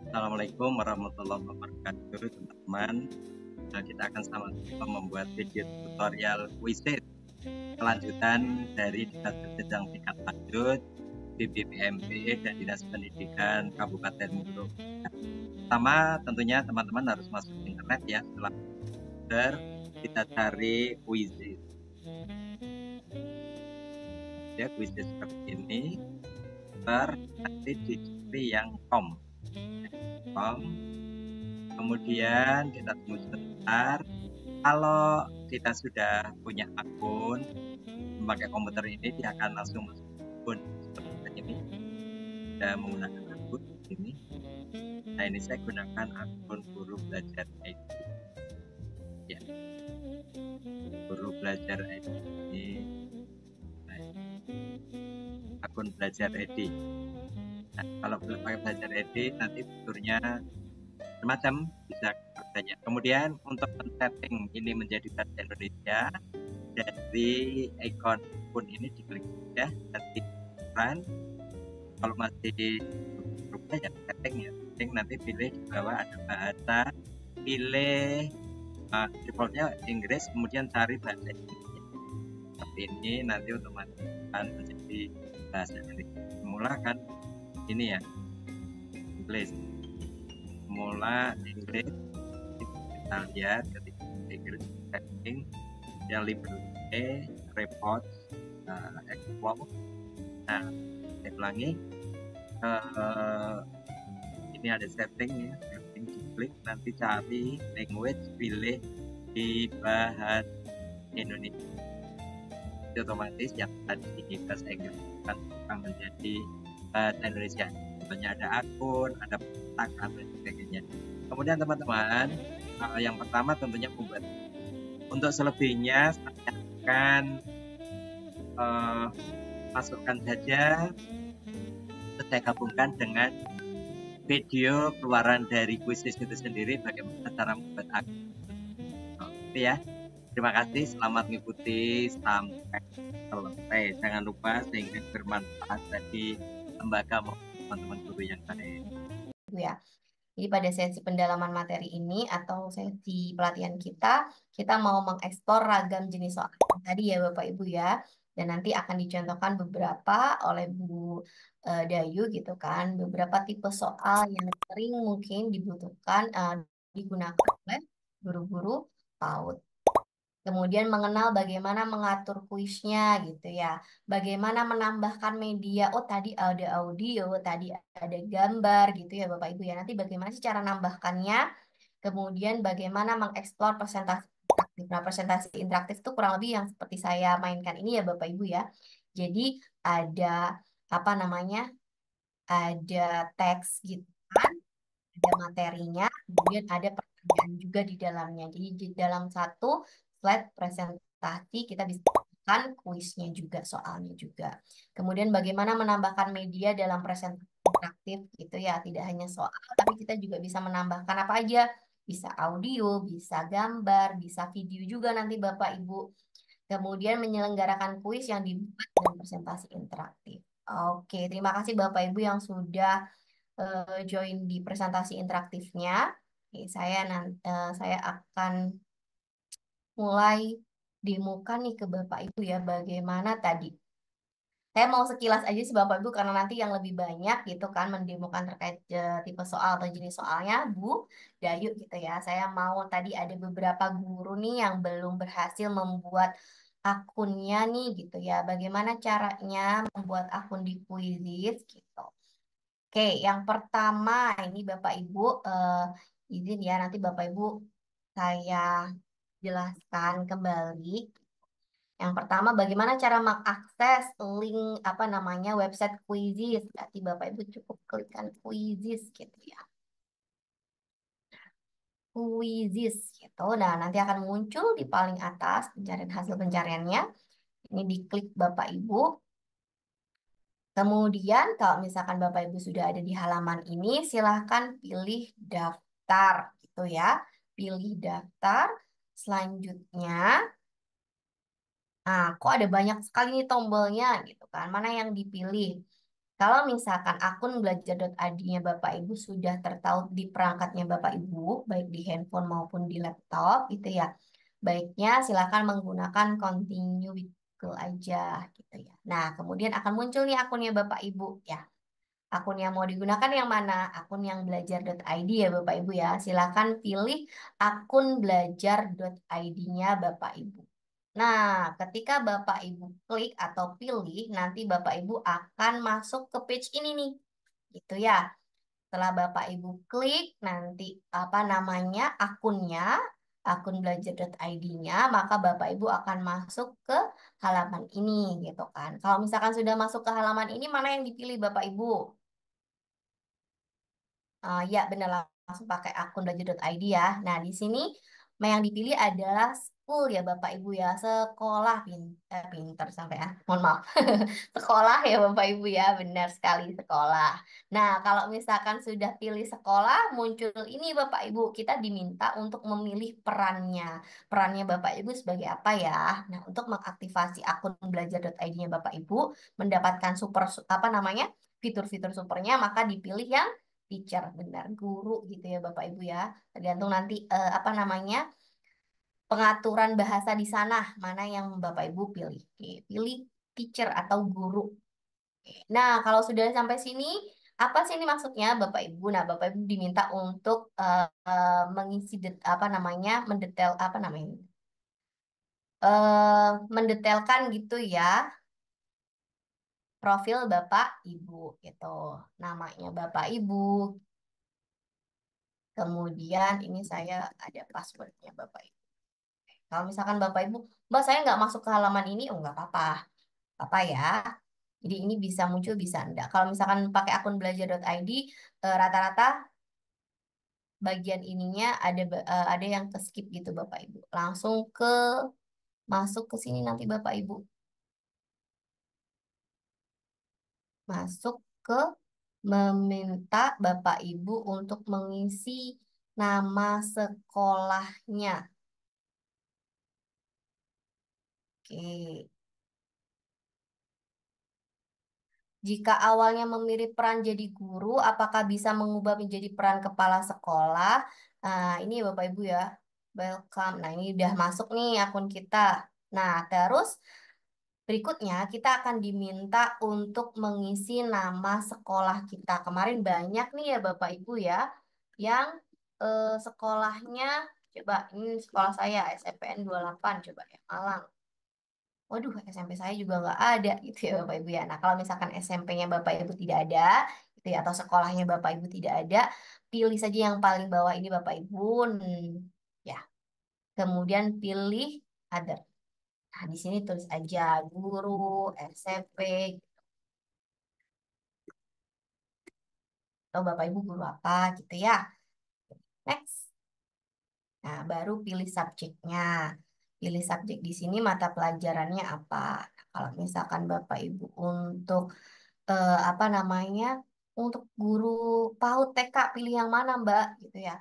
Assalamualaikum warahmatullahi wabarakatuh, teman-teman. Kita akan sama-sama membuat video tutorial Quizzes kelanjutan dari Dinas Pendidikan Tingkat Lanjut, BPMP, dan Dinas Pendidikan Kabupaten Bogor. Pertama, tentunya teman-teman harus masuk internet ya. Setelah kita cari Quizzes. Ya, Quizzes seperti ini. Nanti dicari yang com. Kemudian kita tunggu sebentar. Kalau kita sudah punya akun memakai komputer ini, dia akan langsung masuk akun seperti ini. Saya menggunakan akun ini. Nah, ini saya gunakan akun Guru Belajar ID. Ya, Guru Belajar ID. Akun Belajar ID. Nah, kalau pakai Belajar ID nanti fiturnya semacam bisa saja. Kemudian untuk men-setting ini menjadi bahasa Indonesia, dari ikon akun ini diklik ya, nanti kan kalau masih berubah ya setting ya, nanti pilih di bawah ada bahasa, pilih defaultnya Inggris, kemudian cari bahasa Indonesia seperti ini, nanti otomatis akan menjadi bahasa Indonesia. Semula kan ini ya Inggris, semula Inggris, kita lihat ketika Inggris setting yang library report explore. Nah, saya ulangi, ini ada setting ya, setting diklik, nanti cari language, pilih di bahasa Indonesia. Itu otomatis yang tadi kita saya ingatkan akan menjadi bahasa Indonesia. Contohnya ada akun, ada petak, dan sebagainya. Kemudian teman-teman, yang pertama tentunya membuat. Untuk selebihnya saya akan masukkan saja, saya gabungkan dengan video keluaran dari Quizzes itu sendiri, bagaimana cara membuat akun. Oke ya, terima kasih, selamat mengikuti sampai selesai. Jangan lupa sehingga bermanfaat bagi lembaga maupun teman-teman guru yang lain. Ya. Jadi pada sesi pendalaman materi ini atau sesi pelatihan kita mau mengeksplor ragam jenis soal tadi ya Bapak Ibu ya. Dan nanti akan dicontohkan beberapa oleh Bu Dayu gitu kan. Beberapa tipe soal yang sering mungkin dibutuhkan, digunakan oleh guru-guru PAUD. Kemudian mengenal bagaimana mengatur kuisnya gitu ya. Bagaimana menambahkan media. Oh tadi ada audio, tadi ada gambar gitu ya Bapak Ibu ya. Nanti bagaimana sih cara nambahkannya. Kemudian bagaimana mengeksplor presentasi interaktif. Nah presentasi interaktif itu kurang lebih yang seperti saya mainkan ini ya Bapak Ibu ya. Jadi ada apa namanya, ada teks gitu kan, ada materinya, kemudian ada pertanyaan juga di dalamnya. Jadi di dalam satu slide presentasi kita bisa menambahkan kuisnya juga, soalnya juga. Kemudian bagaimana menambahkan media dalam presentasi interaktif gitu ya, tidak hanya soal, tapi kita juga bisa menambahkan apa aja. Bisa audio, bisa gambar, bisa video juga nanti Bapak Ibu. Kemudian menyelenggarakan kuis yang dibuat dengan presentasi interaktif. Oke, terima kasih Bapak Ibu yang sudah join di presentasi interaktifnya. Oke, saya akan mulai demokan nih ke Bapak Ibu ya bagaimana tadi. Saya mau sekilas aja sih Bapak Ibu karena nanti yang lebih banyak gitu kan mendemokan terkait tipe soal atau jenis soalnya Bu Dayu gitu ya. Saya mau tadi ada beberapa guru nih yang belum berhasil membuat akunnya nih gitu ya. Bagaimana caranya membuat akun di Quizizz gitu. Oke, yang pertama ini Bapak Ibu izin ya nanti Bapak Ibu saya jelaskan kembali. Yang pertama bagaimana cara mengakses link apa namanya website Quizizz. Berarti Bapak Ibu cukup klikkan Quizizz gitu ya. Quizizz gitu. Nah, nanti akan muncul di paling atas pencarian hasil pencariannya. Ini diklik Bapak Ibu. Kemudian kalau misalkan Bapak Ibu sudah ada di halaman ini, silahkan pilih daftar gitu ya. Pilih daftar. Selanjutnya, nah kok ada banyak sekali nih tombolnya gitu kan. Mana yang dipilih? Kalau misalkan akun belajar.id-nya Bapak Ibu sudah tertaut di perangkatnya Bapak Ibu, baik di handphone maupun di laptop, itu ya. Baiknya silakan menggunakan continue with Google aja, gitu ya. Nah, kemudian akan muncul nih akunnya Bapak Ibu, ya. Akun yang mau digunakan yang mana? Akun yang belajar.id ya Bapak Ibu ya. Silakan pilih akun belajar.id-nya Bapak Ibu. Nah, ketika Bapak Ibu klik atau pilih, nanti Bapak Ibu akan masuk ke page ini nih. Gitu ya. Setelah Bapak Ibu klik, nanti apa namanya akunnya, akun belajar.id-nya, maka Bapak Ibu akan masuk ke halaman ini gitu kan. Kalau misalkan sudah masuk ke halaman ini, mana yang dipilih Bapak Ibu? Ya, benar langsung pakai akun belajar.id ya. Nah, di sini yang dipilih adalah school ya Bapak Ibu ya. Sekolah pinter sampai ya. Mohon maaf. Sekolah ya Bapak Ibu ya. Benar sekali sekolah. Nah, kalau misalkan sudah pilih sekolah, muncul ini Bapak Ibu. Kita diminta untuk memilih perannya. Perannya Bapak Ibu sebagai apa ya? Nah, untuk mengaktifasi akun belajar.id-nya Bapak Ibu, mendapatkan super apa namanya? Fitur-fitur supernya, maka dipilih yang teacher, benar, guru gitu ya Bapak Ibu ya. Tergantung nanti apa namanya pengaturan bahasa di sana mana yang Bapak Ibu pilih. Oke, pilih teacher atau guru. Oke. Nah, kalau sudah sampai sini, apa sih ini maksudnya Bapak Ibu? Nah, Bapak Ibu diminta untuk mengisi apa namanya mendetail apa namanya mendetailkan gitu ya profil Bapak Ibu gitu. Namanya Bapak Ibu. Kemudian ini saya ada passwordnya Bapak Ibu. Kalau misalkan Bapak Ibu, Mbak saya nggak masuk ke halaman ini, oh nggak apa-apa, apa ya. Jadi ini bisa muncul, bisa enggak. Kalau misalkan pakai akun belajar.id, rata-rata bagian ininya ada yang ke skip gitu Bapak Ibu. Langsung ke masuk ke sini nanti Bapak Ibu. Masuk ke meminta Bapak Ibu untuk mengisi nama sekolahnya. Oke. Jika awalnya memilih peran jadi guru, apakah bisa mengubah menjadi peran kepala sekolah? Nah, ini Bapak Ibu ya, welcome. Nah, ini udah masuk nih akun kita. Nah, terus berikutnya kita akan diminta untuk mengisi nama sekolah kita. Kemarin banyak nih ya Bapak Ibu ya, yang sekolahnya, coba ini sekolah saya SMPN 28, coba ya, Malang. Waduh, SMP saya juga nggak ada gitu ya Bapak Ibu ya. Nah, kalau misalkan SMP-nya Bapak Ibu tidak ada, gitu ya, atau sekolahnya Bapak Ibu tidak ada, pilih saja yang paling bawah ini Bapak Ibu. Ya, kemudian pilih other. Nah, di sini tulis aja guru, SMP, atau Bapak Ibu guru apa gitu ya. Next. Nah, baru pilih subjeknya. Pilih subjek di sini mata pelajarannya apa. Nah, kalau misalkan Bapak Ibu untuk apa namanya untuk guru PAUD TK pilih yang mana Mbak gitu ya.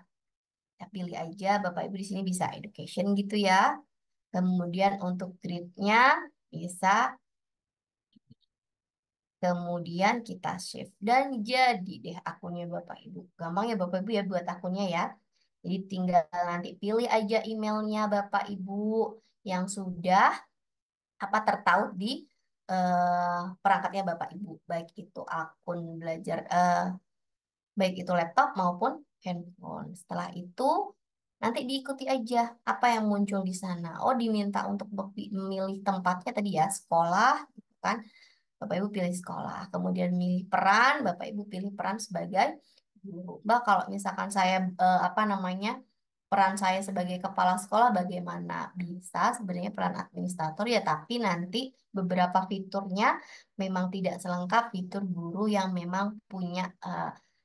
Ya pilih aja Bapak Ibu di sini bisa education gitu ya. Kemudian untuk grade-nya bisa kemudian kita save dan jadi deh akunnya Bapak Ibu. Gampang ya Bapak Ibu ya buat akunnya ya. Jadi tinggal nanti pilih aja emailnya Bapak Ibu yang sudah apa tertaut di perangkatnya Bapak Ibu, baik itu akun belajar baik itu laptop maupun handphone. Setelah itu nanti diikuti aja apa yang muncul di sana. Oh, diminta untuk memilih tempatnya tadi ya, sekolah, gitu kan. Bapak Ibu pilih sekolah. Kemudian milih peran, Bapak Ibu pilih peran sebagai guru. Mbak, kalau misalkan saya apa namanya peran saya sebagai kepala sekolah bagaimana? Bisa sebenarnya peran administrator ya, tapi nanti beberapa fiturnya memang tidak selengkap fitur guru yang memang punya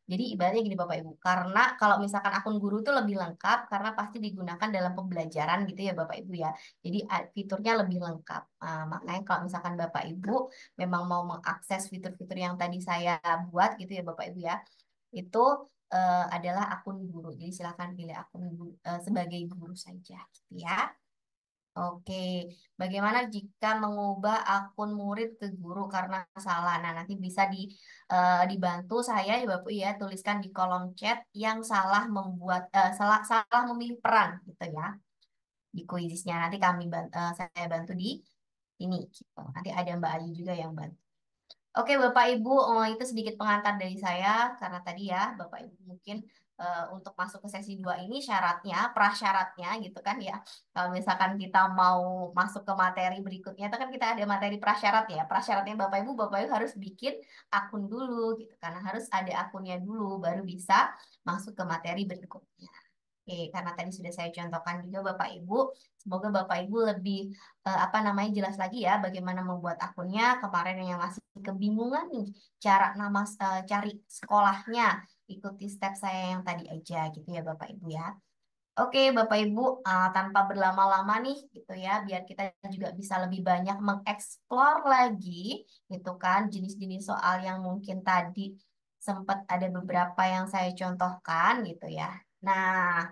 jadi ibaratnya gini Bapak Ibu, karena kalau misalkan akun guru itu lebih lengkap karena pasti digunakan dalam pembelajaran gitu ya Bapak Ibu ya. Jadi fiturnya lebih lengkap. Makanya kalau misalkan Bapak Ibu memang mau mengakses fitur-fitur yang tadi saya buat gitu ya Bapak Ibu ya, itu adalah akun guru. Jadi silakan pilih akun guru, sebagai guru saja gitu ya. Oke, bagaimana jika mengubah akun murid ke guru karena salah? Nah, nanti bisa dibantu saya ya Bapak ya, tuliskan di kolom chat yang salah salah memilih peran gitu ya di kuisnya. Nanti saya bantu di ini gitu. Nanti ada Mbak Ayu juga yang bantu. Oke, Bapak Ibu, itu sedikit pengantar dari saya karena tadi ya Bapak Ibu mungkin untuk masuk ke sesi 2 ini prasyaratnya gitu kan ya. Kalau misalkan kita mau masuk ke materi berikutnya itu kan kita ada materi prasyarat ya. Prasyaratnya Bapak Ibu harus bikin akun dulu gitu karena harus ada akunnya dulu baru bisa masuk ke materi berikutnya. Oke, karena tadi sudah saya contohkan juga Bapak Ibu, semoga Bapak Ibu lebih apa namanya jelas lagi ya bagaimana membuat akunnya. Kemarin yang masih kebingungan nih cari sekolahnya, ikuti step saya yang tadi aja gitu ya Bapak Ibu ya. Oke Bapak Ibu, tanpa berlama-lama nih gitu ya, biar kita juga bisa lebih banyak mengeksplor lagi gitu kan jenis-jenis soal yang mungkin tadi sempat ada beberapa yang saya contohkan gitu ya. Nah,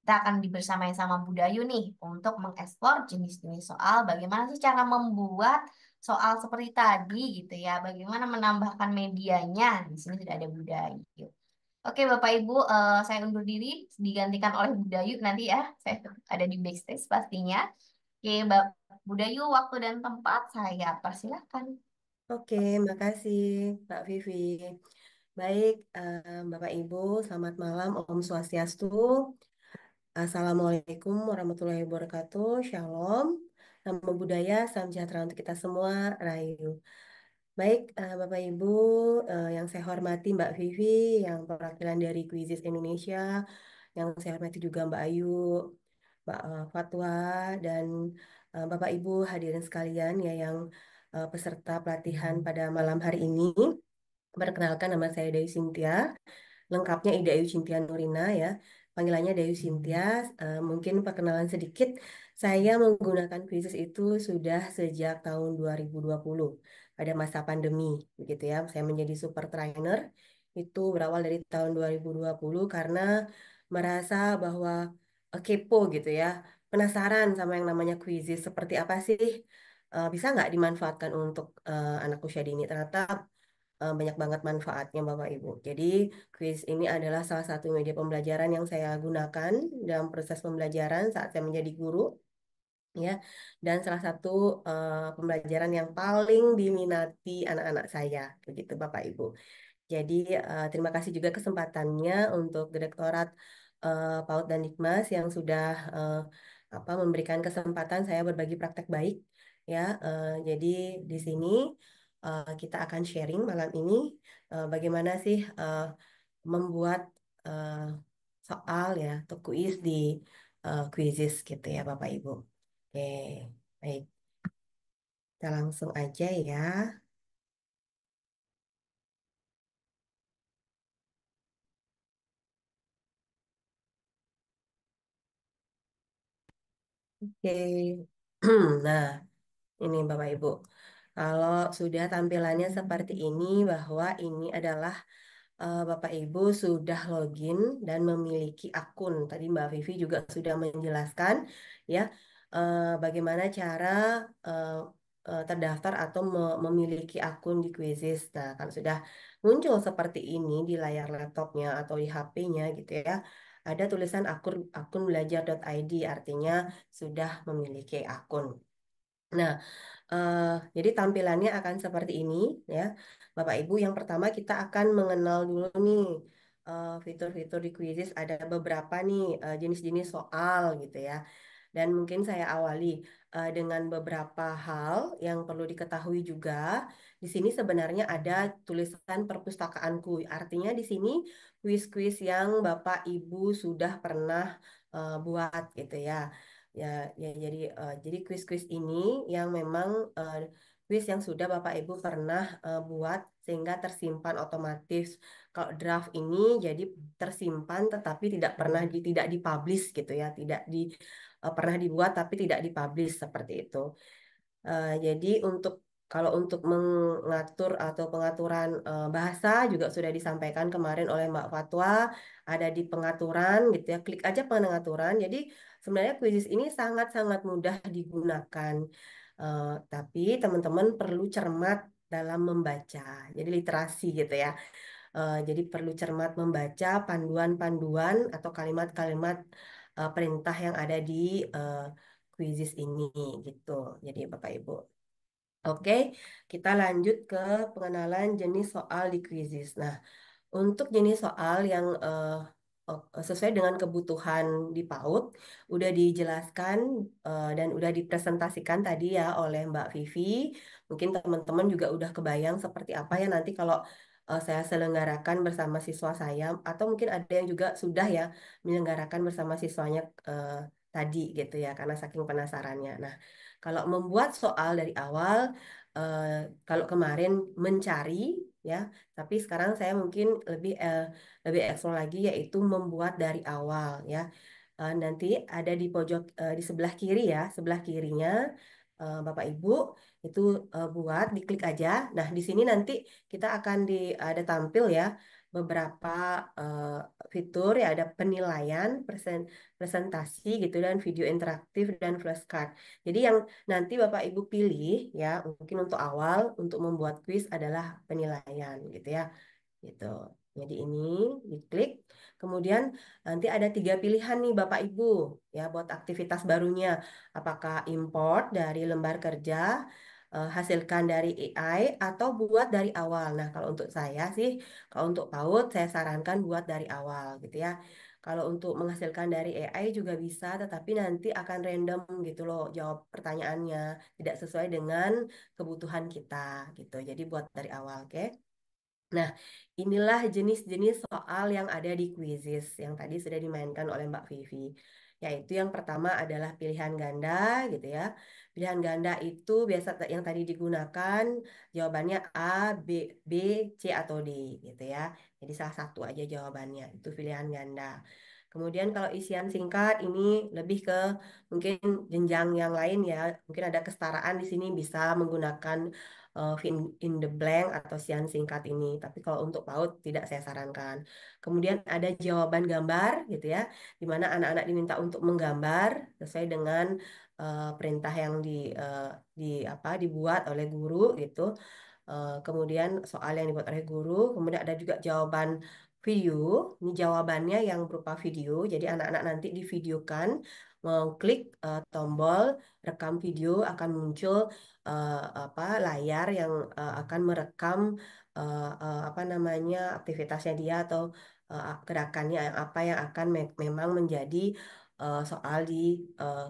kita akan bersama Budayu nih untuk mengeksplor jenis-jenis soal, bagaimana sih cara membuat soal seperti tadi gitu ya, bagaimana menambahkan medianya. Di sini sudah ada Budayu. Oke Bapak Ibu, saya undur diri, digantikan oleh Budayu nanti ya, saya ada di backstage pastinya. Oke, Budayu, waktu dan tempat saya persilahkan. Oke, makasih Mbak Vivi. Baik, Bapak Ibu, selamat malam, Om Swastiastu. Assalamualaikum warahmatullahi wabarakatuh. Shalom. Namo Buddhaya, salam sejahtera untuk kita semua. Rayu. Baik, Bapak Ibu, yang saya hormati Mbak Vivi, yang perwakilan dari Quizizz Indonesia, yang saya hormati juga Mbak Ayu, Mbak Fatwa, dan Bapak Ibu hadirin sekalian ya yang peserta pelatihan pada malam hari ini. Perkenalkan, nama saya Dewi Cynthia, lengkapnya Ida Ayu Cynthia Nurina ya. Panggilannya Dewi Cynthia. Mungkin perkenalan sedikit. Saya menggunakan Quizizz itu sudah sejak tahun 2020 pada masa pandemi begitu ya. Saya menjadi super trainer itu berawal dari tahun 2020 karena merasa bahwa kepo gitu ya. Penasaran sama yang namanya Quizizz seperti apa sih? Bisa nggak dimanfaatkan untuk anak usia dini? Ternyata banyak banget manfaatnya Bapak Ibu. Jadi kuis ini adalah salah satu media pembelajaran yang saya gunakan dalam proses pembelajaran saat saya menjadi guru ya. Dan salah satu pembelajaran yang paling diminati anak-anak saya begitu Bapak Ibu. Jadi terima kasih juga kesempatannya untuk Direktorat PAUD dan Dikmas yang sudah memberikan kesempatan saya berbagi praktek baik ya. Jadi di sini kita akan sharing malam ini bagaimana sih membuat eh, soal ya atau kuis di Quizizz gitu ya Bapak Ibu. Oke, baik. Kita langsung aja ya. Oke. Nah, ini Bapak Ibu. Kalau sudah tampilannya seperti ini, bahwa ini adalah Bapak Ibu sudah login dan memiliki akun. Tadi Mbak Vivi juga sudah menjelaskan ya bagaimana cara eh, terdaftar atau memiliki akun di Quizizz. Nah, kalau sudah muncul seperti ini di layar laptopnya atau di HP-nya gitu ya, ada tulisan akun belajar.id artinya sudah memiliki akun. Nah, eh, jadi tampilannya akan seperti ini ya, Bapak Ibu. Yang pertama kita akan mengenal dulu nih fitur-fitur di Quizizz. Ada beberapa nih jenis-jenis soal gitu ya. Dan mungkin saya awali dengan beberapa hal yang perlu diketahui juga. Di sini sebenarnya ada tulisan perpustakaanku. Artinya di sini kuis-kuis yang Bapak Ibu sudah pernah buat gitu ya. Ya, ya jadi kuis-kuis ini yang memang kuis yang sudah Bapak Ibu pernah buat sehingga tersimpan otomatis. Kalau draft ini jadi tersimpan tetapi tidak dipublish gitu ya, tidak pernah dibuat tapi tidak dipublish seperti itu. Jadi untuk Kalau untuk mengatur atau pengaturan bahasa juga sudah disampaikan kemarin oleh Mbak Fatwa, ada di pengaturan gitu ya. Klik aja pengaturan. Jadi sebenarnya quizzes ini sangat-sangat mudah digunakan. Tapi teman-teman perlu cermat dalam membaca. Jadi literasi gitu ya. Jadi perlu cermat membaca panduan-panduan atau kalimat-kalimat perintah yang ada di uh, quizzes ini gitu. Jadi Bapak Ibu. Oke, kita lanjut ke pengenalan jenis soal di quizzes. Nah, untuk jenis soal yang sesuai dengan kebutuhan di PAUD, udah dijelaskan dan udah dipresentasikan tadi ya oleh Mbak Vivi. Mungkin teman-teman juga udah kebayang seperti apa ya nanti kalau saya selenggarakan bersama siswa saya, atau mungkin ada yang juga sudah ya menyelenggarakan bersama siswanya tadi gitu ya, karena saking penasarannya. Nah, kalau membuat soal dari awal, eh, kalau kemarin mencari ya, tapi sekarang saya mungkin lebih eksplor lagi yaitu membuat dari awal ya. Nanti ada di pojok di sebelah kiri ya, sebelah kirinya Bapak Ibu itu buat diklik aja. Nah, di sini nanti kita akan ada tampil ya beberapa eh, fitur ya, ada penilaian, presentasi gitu, dan video interaktif dan flashcard. Jadi yang nanti Bapak Ibu pilih ya, mungkin untuk awal untuk membuat quiz adalah penilaian gitu ya gitu. Jadi ini diklik, kemudian nanti ada 3 pilihan nih Bapak Ibu ya buat aktivitas barunya. Apakah import dari lembar kerja, hasilkan dari AI, atau buat dari awal. Nah, kalau untuk saya sih, kalau untuk PAUD saya sarankan buat dari awal gitu ya. Kalau untuk menghasilkan dari AI juga bisa, tetapi nanti akan random gitu loh jawab pertanyaannya, tidak sesuai dengan kebutuhan kita gitu. Jadi buat dari awal, oke? Nah, inilah jenis-jenis soal yang ada di quizzes yang tadi sudah dimainkan oleh Mbak Vivi. Yaitu yang pertama adalah pilihan ganda gitu ya. Pilihan ganda itu biasa yang tadi digunakan jawabannya A, B, B, C atau D gitu ya. Jadi salah satu aja jawabannya itu pilihan ganda. Kemudian kalau isian singkat ini lebih ke mungkin jenjang yang lain ya. Mungkin ada kesetaraan di sini bisa menggunakan in the blank atau sian singkat ini. Tapi kalau untuk PAUD tidak saya sarankan. Kemudian ada jawaban gambar gitu ya, di mana anak-anak diminta untuk menggambar sesuai dengan perintah yang di apa dibuat oleh guru gitu. Kemudian soal yang dibuat oleh guru, kemudian ada juga jawaban video. Ini jawabannya yang berupa video. Jadi anak-anak nanti divideokan, mengklik tombol rekam video akan muncul apa layar yang akan merekam apa namanya aktivitasnya dia atau gerakannya yang apa yang akan memang menjadi soal di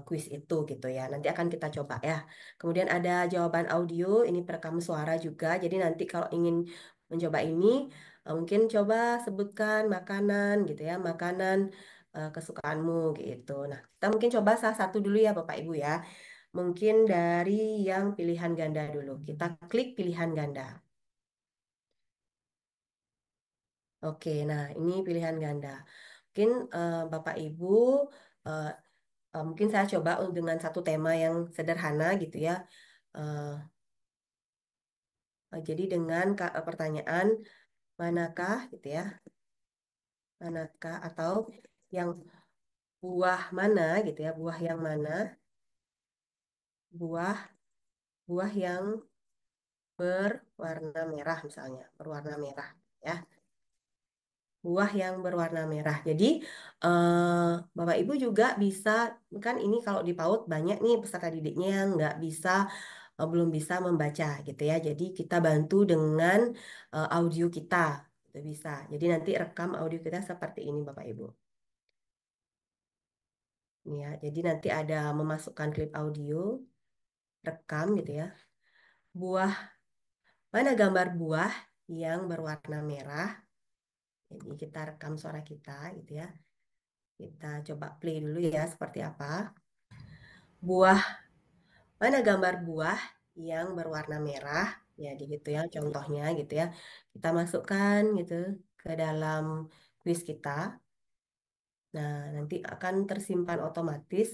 kuis itu gitu ya. Nanti akan kita coba ya. Kemudian ada jawaban audio, ini perekam suara juga. Jadi nanti kalau ingin mencoba ini, mungkin coba sebutkan makanan gitu ya, makanan kesukaanmu gitu. Nah, kita mungkin coba salah satu dulu ya Bapak Ibu ya. Mungkin dari yang pilihan ganda dulu. Kita klik pilihan ganda. Oke, nah ini pilihan ganda. Mungkin Bapak Ibu, eh, mungkin saya coba dengan satu tema yang sederhana gitu ya. Eh, jadi dengan pertanyaan manakah gitu ya, manakah atau yang buah mana gitu ya, buah yang mana, buah buah yang berwarna merah misalnya, berwarna merah ya. Buah yang berwarna merah. Jadi Bapak Ibu juga bisa kan ini kalau di PAUD banyak nih peserta didiknya yang nggak bisa belum bisa membaca gitu ya. Jadi kita bantu dengan audio kita itu bisa. Jadi nanti rekam audio kita seperti ini Bapak Ibu. Ini ya. Jadi nanti ada memasukkan klip audio, rekam gitu ya. Buah mana gambar buah yang berwarna merah. Jadi kita rekam suara kita gitu ya. Kita coba play dulu ya seperti apa. Buah, mana gambar buah yang berwarna merah? Ya, gitu ya, contohnya gitu ya. Kita masukkan gitu ke dalam kuis kita. Nah, nanti akan tersimpan otomatis.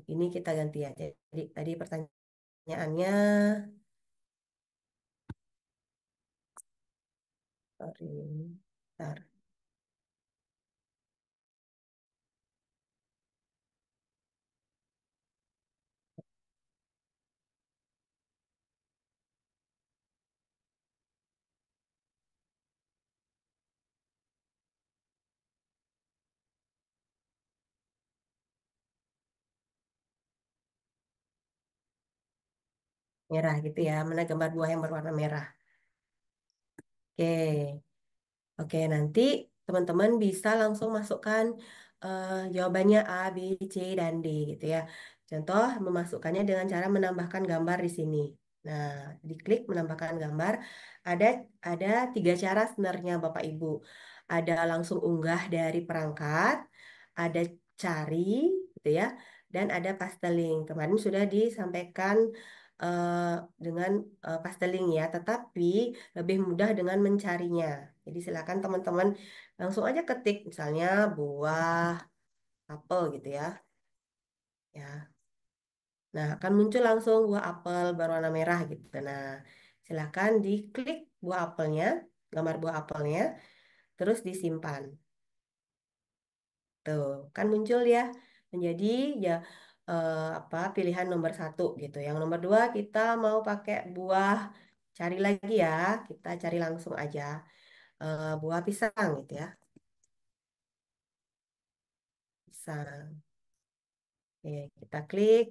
Ini kita ganti ya. Jadi tadi pertanyaan Pertanyaannya, sorry, bentar. Merah gitu ya, mana gambar buah yang berwarna merah. Oke. Oke, nanti teman-teman bisa langsung masukkan jawabannya A, B, C, dan D gitu ya. Contoh memasukkannya dengan cara menambahkan gambar di sini. Nah, diklik menambahkan gambar. Ada ada tiga cara sebenarnya Bapak Ibu. Ada langsung unggah dari perangkat, ada cari gitu ya, dan ada pasteling. Kemarin sudah disampaikan eh, dengan pasteling ya, tetapi lebih mudah dengan mencarinya. Jadi silakan teman-teman langsung aja ketik misalnya buah apel gitu ya. Ya. Nah, akan muncul langsung buah apel berwarna merah gitu. Nah, silakan diklik buah apelnya, gambar buah apelnya, terus disimpan. Tuh, kan muncul ya menjadi ya apa pilihan nomor satu gitu. Yang nomor dua kita mau pakai buah, cari lagi ya, kita cari langsung aja buah pisang gitu ya, pisang. Oke, kita klik,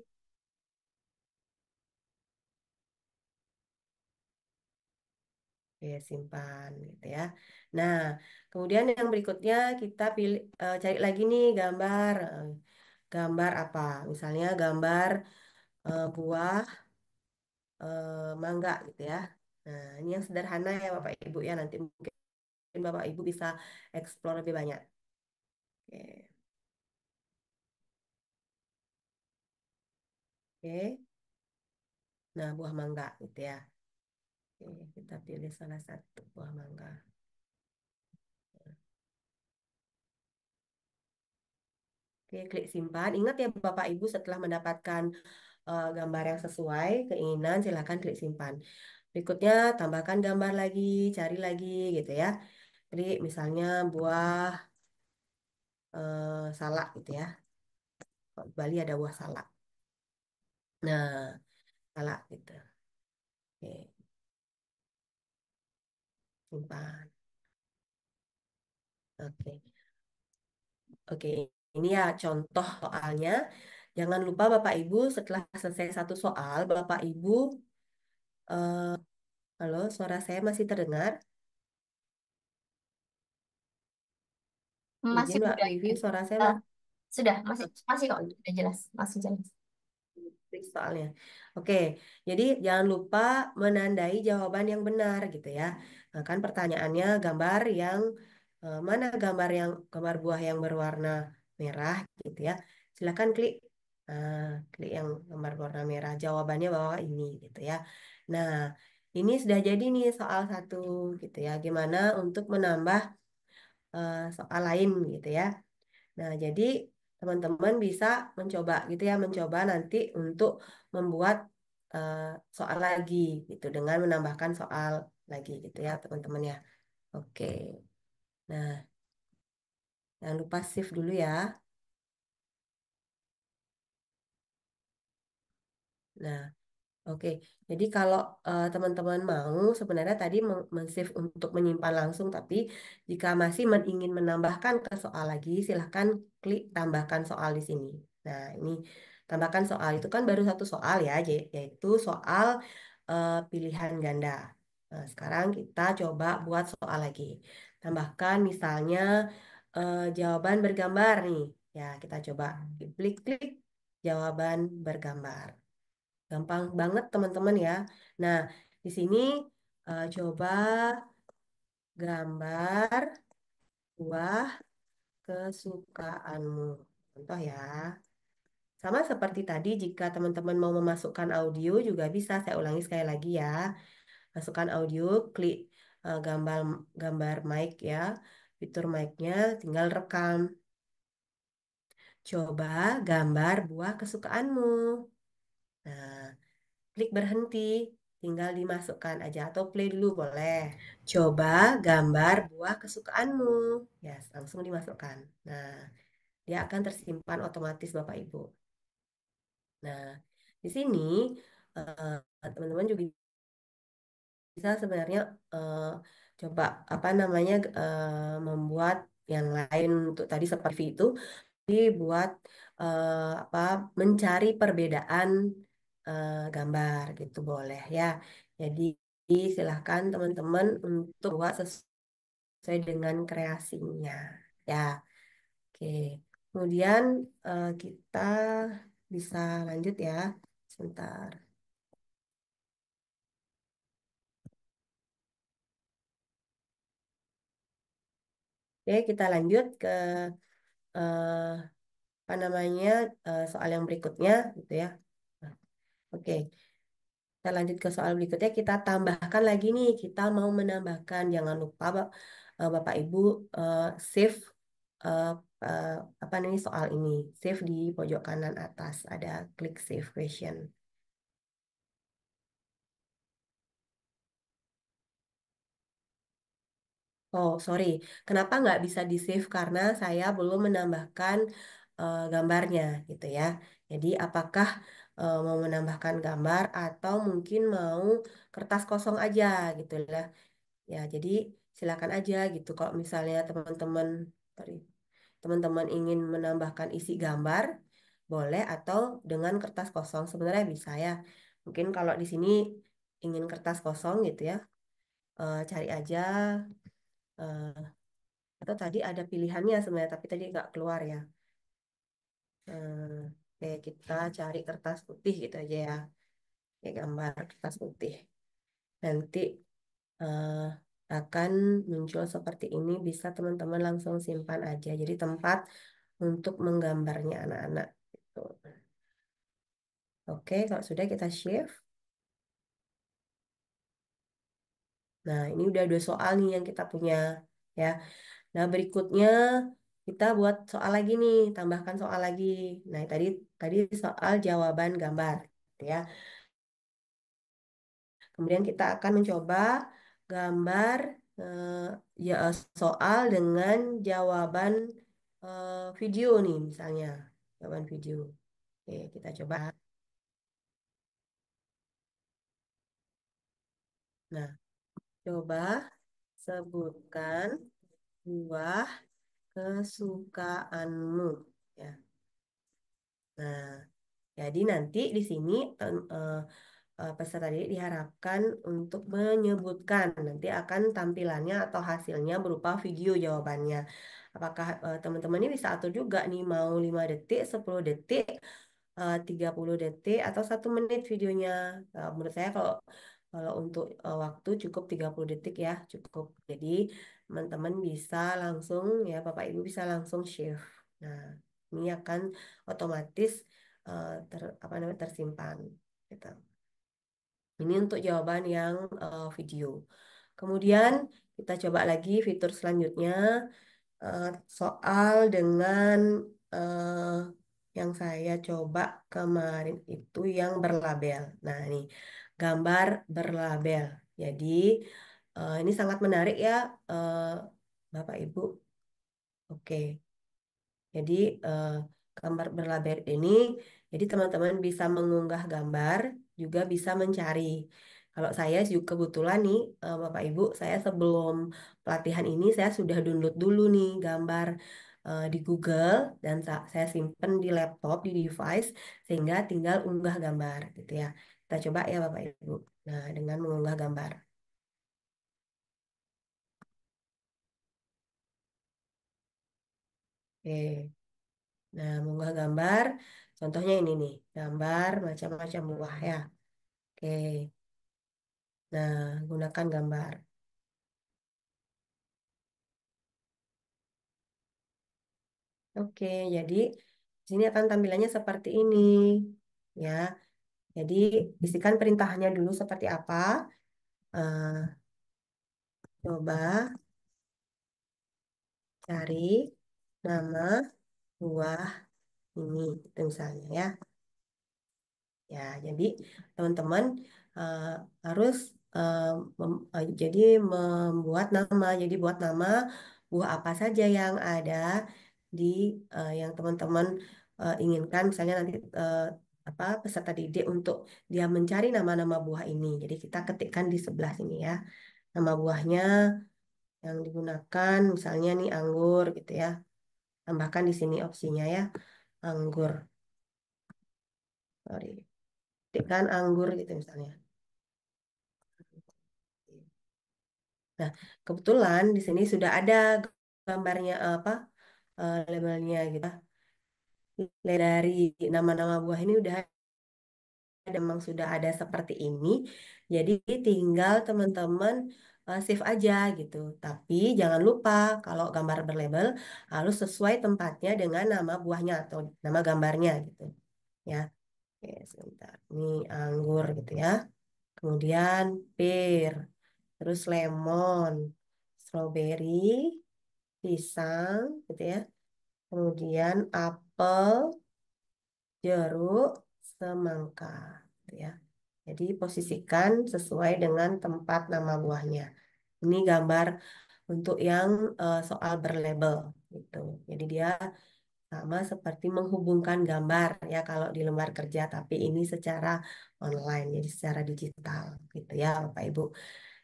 oke, simpan gitu ya. Nah, kemudian yang berikutnya kita pilih cari lagi nih gambar, gambar apa? Misalnya gambar buah mangga gitu ya. Nah, ini yang sederhana ya Bapak Ibu ya. Nanti mungkin Bapak Ibu bisa explore lebih banyak. Oke, oke. Nah, buah mangga gitu ya. Oke, kita pilih salah satu buah mangga. Oke, klik simpan. Ingat ya Bapak Ibu setelah mendapatkan gambar yang sesuai keinginan, silakan klik simpan. Berikutnya tambahkan gambar lagi, cari lagi gitu ya. Klik misalnya buah salak gitu ya. Di Bali ada buah salak. Nah, salak gitu. Oke, simpan. Oke. Oke, ini ya contoh soalnya. Jangan lupa Bapak Ibu setelah selesai satu soal, Bapak Ibu, halo, suara saya masih terdengar? Masih Izin Mbak muda. Vivi, suara saya Eh, masih sudah, masih masih kok, sudah jelas, masih jelas. Fix soalnya. Oke, jadi jangan lupa menandai jawaban yang benar gitu ya. Nah, kan pertanyaannya gambar yang mana gambar buah yang berwarna merah gitu ya. Silakan klik nah, klik yang gambar warna merah. Jawabannya bahwa ini gitu ya. Nah, ini sudah jadi nih soal satu gitu ya. Gimana untuk menambah soal lain gitu ya. Nah, jadi teman-teman bisa mencoba gitu ya, mencoba nanti untuk membuat eh, soal lagi gitu dengan menambahkan soal lagi gitu ya, teman-teman ya. Oke. Nah, jangan lupa save dulu ya. Nah, oke, jadi kalau teman-teman mau sebenarnya tadi men-save untuk menyimpan langsung, tapi jika masih ingin menambahkan ke soal lagi, silahkan klik tambahkan soal di sini. Nah, ini tambahkan soal itu kan baru satu soal ya, yaitu soal pilihan ganda. Nah, sekarang kita coba buat soal lagi. Tambahkan misalnya jawaban bergambar nih. Ya, kita coba klik-klik jawaban bergambar. Gampang banget teman-teman ya. Nah, di sini coba gambar buah kesukaanmu. Contoh ya. Sama seperti tadi, jika teman-teman mau memasukkan audio juga bisa. Saya ulangi sekali lagi ya. Masukkan audio, klik gambar gambar mic ya. Fitur mic-nya tinggal rekam. Coba gambar buah kesukaanmu. Nah, klik berhenti, tinggal dimasukkan aja atau play dulu boleh. Coba gambar buah kesukaanmu. Ya, langsung dimasukkan. Nah, dia akan tersimpan otomatis Bapak Ibu. Nah, di sini teman-teman juga bisa sebenarnya eh, coba apa namanya membuat yang lain untuk tadi seperti itu dibuat apa mencari perbedaan gambar gitu boleh ya. Jadi silahkan teman-teman untuk buat sesuai dengan kreasinya ya. Oke. Kemudian kita bisa lanjut ya. Sebentar. Oke, kita lanjut ke eh, apa namanya soal yang berikutnya gitu ya. Nah, oke, kita lanjut ke soal berikutnya. Kita tambahkan lagi nih. Kita mau menambahkan. Jangan lupa Bapak Ibu eh, save eh, eh, apa nih soal ini. Save di pojok kanan atas. Ada klik save question. Oh, sorry. Kenapa nggak bisa di-save? Karena saya belum menambahkan gambarnya, gitu ya. Jadi, apakah mau menambahkan gambar atau mungkin mau kertas kosong aja, gitu lah. Ya, jadi silakan aja gitu. Kalau misalnya teman-teman, sorry, teman-teman ingin menambahkan isi gambar, boleh atau dengan kertas kosong sebenarnya bisa ya. Mungkin kalau di sini ingin kertas kosong gitu ya, cari aja. eh, atau tadi ada pilihannya sebenarnya, tapi tadi nggak keluar ya. Oke, kita cari kertas putih gitu aja ya. Kayak gambar kertas putih. Nanti eh, akan muncul seperti ini. Bisa teman-teman langsung simpan aja. Jadi tempat untuk menggambarnya anak-anak. Gitu. Oke, kalau sudah kita shift. Nah, ini udah dua soal nih yang kita punya ya. Nah, berikutnya kita buat soal lagi nih, tambahkan soal lagi. Nah, tadi tadi soal jawaban gambar, gitu ya. Kemudian kita akan mencoba gambar ya soal dengan jawaban video nih, misalnya jawaban video. Oke, kita coba. Nah, coba sebutkan buah kesukaanmu. Ya. Nah, jadi nanti di sini peserta didik diharapkan untuk menyebutkan nanti akan tampilannya atau hasilnya berupa video jawabannya. Apakah teman-teman ini bisa atur juga nih mau 5 detik, 10 detik, 30 detik atau 1 menit videonya. Menurut saya kalau kalau untuk waktu cukup 30 detik ya, cukup. Jadi teman-teman bisa langsung ya Bapak Ibu bisa langsung shift. Nah, ini akan otomatis apa namanya tersimpan gitu. Ini untuk jawaban yang video. Kemudian kita coba lagi fitur selanjutnya eh, soal dengan eh, yang saya coba kemarin itu yang berlabel. Nah, ini gambar berlabel. Jadi ini sangat menarik ya, eh, Bapak Ibu. Oke. Jadi eh, gambar berlabel ini, jadi teman-teman bisa mengunggah gambar, juga bisa mencari. Kalau saya juga kebetulan nih, Bapak Ibu, saya sebelum pelatihan ini saya sudah download dulu nih gambar di Google dan saya simpen di laptop, di device, sehingga tinggal unggah gambar gitu ya. Kita coba ya Bapak Ibu. Nah, dengan mengunggah gambar. Oke. Nah, mengunggah gambar, contohnya ini nih, gambar macam-macam buah ya. Oke, nah gunakan gambar. Oke, jadi di sini akan tampilannya seperti ini, ya. Jadi isikan perintahnya dulu seperti apa. Eh, coba cari nama buah ini, itu misalnya ya. Ya, jadi teman-teman eh, harus jadi membuat nama. Jadi buat nama buah apa saja yang ada di yang teman-teman inginkan. Misalnya nanti apa peserta didik untuk dia mencari nama-nama buah ini. Jadi kita ketikkan di sebelah sini ya. Nama buahnya yang digunakan misalnya nih anggur gitu ya. Tambahkan di sini opsinya ya, anggur. Sorry. Ketikkan anggur gitu misalnya. Nah, kebetulan di sini sudah ada gambarnya apa labelnya gitu. Dari nama-nama buah ini udah ada, memang sudah ada seperti ini. Jadi tinggal teman-teman save aja gitu. Tapi jangan lupa kalau gambar berlabel harus sesuai tempatnya dengan nama buahnya atau nama gambarnya gitu. Ya, oke, sebentar. Ini anggur gitu ya. Kemudian pir, terus lemon, strawberry, pisang gitu ya. Kemudian apel, jeruk, semangka gitu ya. Jadi posisikan sesuai dengan tempat nama buahnya. Ini gambar untuk yang soal berlabel gitu. Jadi dia sama seperti menghubungkan gambar ya kalau di lembar kerja, tapi ini secara online, jadi secara digital gitu ya Bapak Ibu.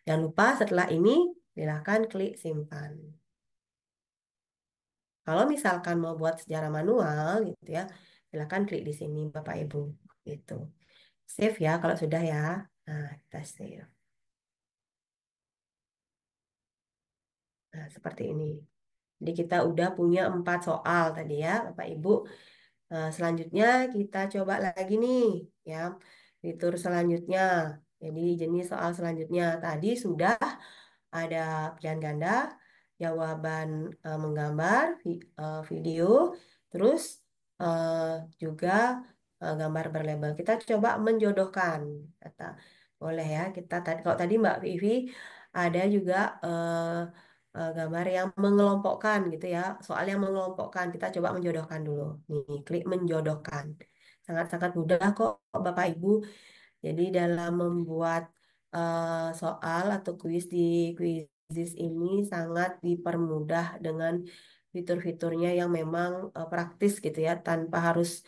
Jangan lupa setelah ini silakan klik simpan. Kalau misalkan mau buat secara manual gitu ya, silakan klik di sini Bapak Ibu gitu. Save ya kalau sudah ya. Nah, kita save. Nah, seperti ini. Jadi kita udah punya 4 soal tadi ya, Bapak Ibu. Selanjutnya kita coba lagi nih, ya. Fitur selanjutnya. Jadi jenis soal selanjutnya tadi sudah ada pilihan ganda, jawaban menggambar, video, terus eh, juga gambar berlabel. Kita coba menjodohkan kata. Boleh ya, kita tadi kalau tadi Mbak Vivi ada juga gambar yang mengelompokkan gitu ya. Soal yang mengelompokkan, kita coba menjodohkan dulu. Nih, klik menjodohkan. Sangat-sangat mudah kok Bapak Ibu. Jadi dalam membuat soal atau kuis di Quizizz ini sangat dipermudah dengan fitur-fiturnya yang memang praktis gitu ya, tanpa harus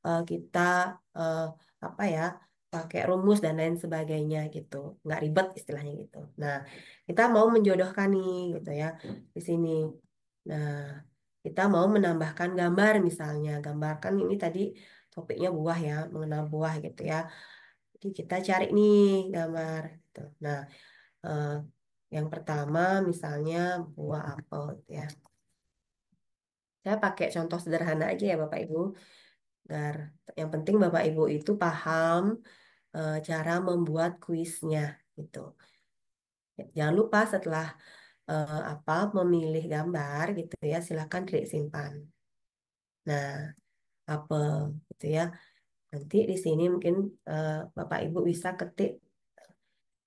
kita eh, apa ya pakai rumus dan lain sebagainya gitu, nggak ribet istilahnya gitu. Nah, kita mau menjodohkan nih gitu ya di sini. Nah, kita mau menambahkan gambar misalnya, gambarkan ini tadi topiknya buah ya, mengenal buah gitu ya. Jadi kita cari nih gambar gitu. Nah, eh, yang pertama misalnya buah apel gitu ya. Saya pakai contoh sederhana aja ya Bapak Ibu. Agar yang penting Bapak Ibu itu paham cara membuat kuisnya gitu. Jangan lupa setelah apa memilih gambar gitu ya, silakan klik simpan. Nah, apel gitu ya. Nanti di sini mungkin Bapak Ibu bisa ketik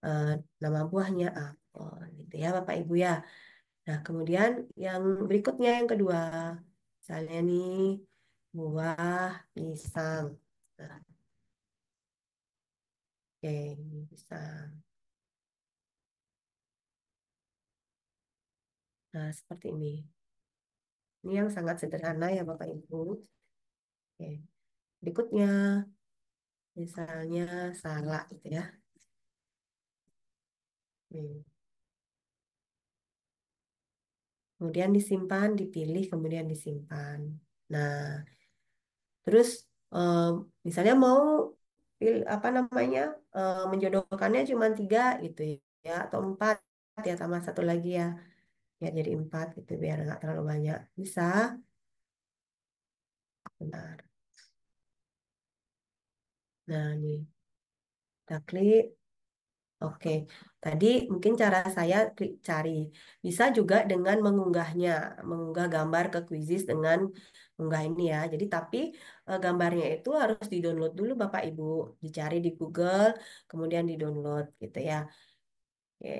eh, nama buahnya apel gitu ya Bapak Ibu ya. Nah, kemudian yang berikutnya yang kedua, misalnya nih buah pisang. Nah, oke, ini pisang. Nah, seperti ini. Ini yang sangat sederhana ya Bapak Ibu. Oke. Berikutnya, misalnya salak gitu ya. Hmm. Kemudian disimpan, dipilih, kemudian disimpan. Nah, terus eh, misalnya mau apa namanya menjodohkannya cuma 3 gitu ya, atau 4 ya tambah satu lagi ya, biar jadi 4 gitu biar nggak terlalu banyak. Bisa, benar. Nah, nih kita klik. Oke, tadi mungkin cara saya klik cari. Bisa juga dengan mengunggahnya, mengunggah gambar ke Quizizz dengan mengunggah ini ya. Jadi tapi gambarnya itu harus di-download dulu Bapak Ibu, dicari di Google, kemudian di-download gitu ya. Oke.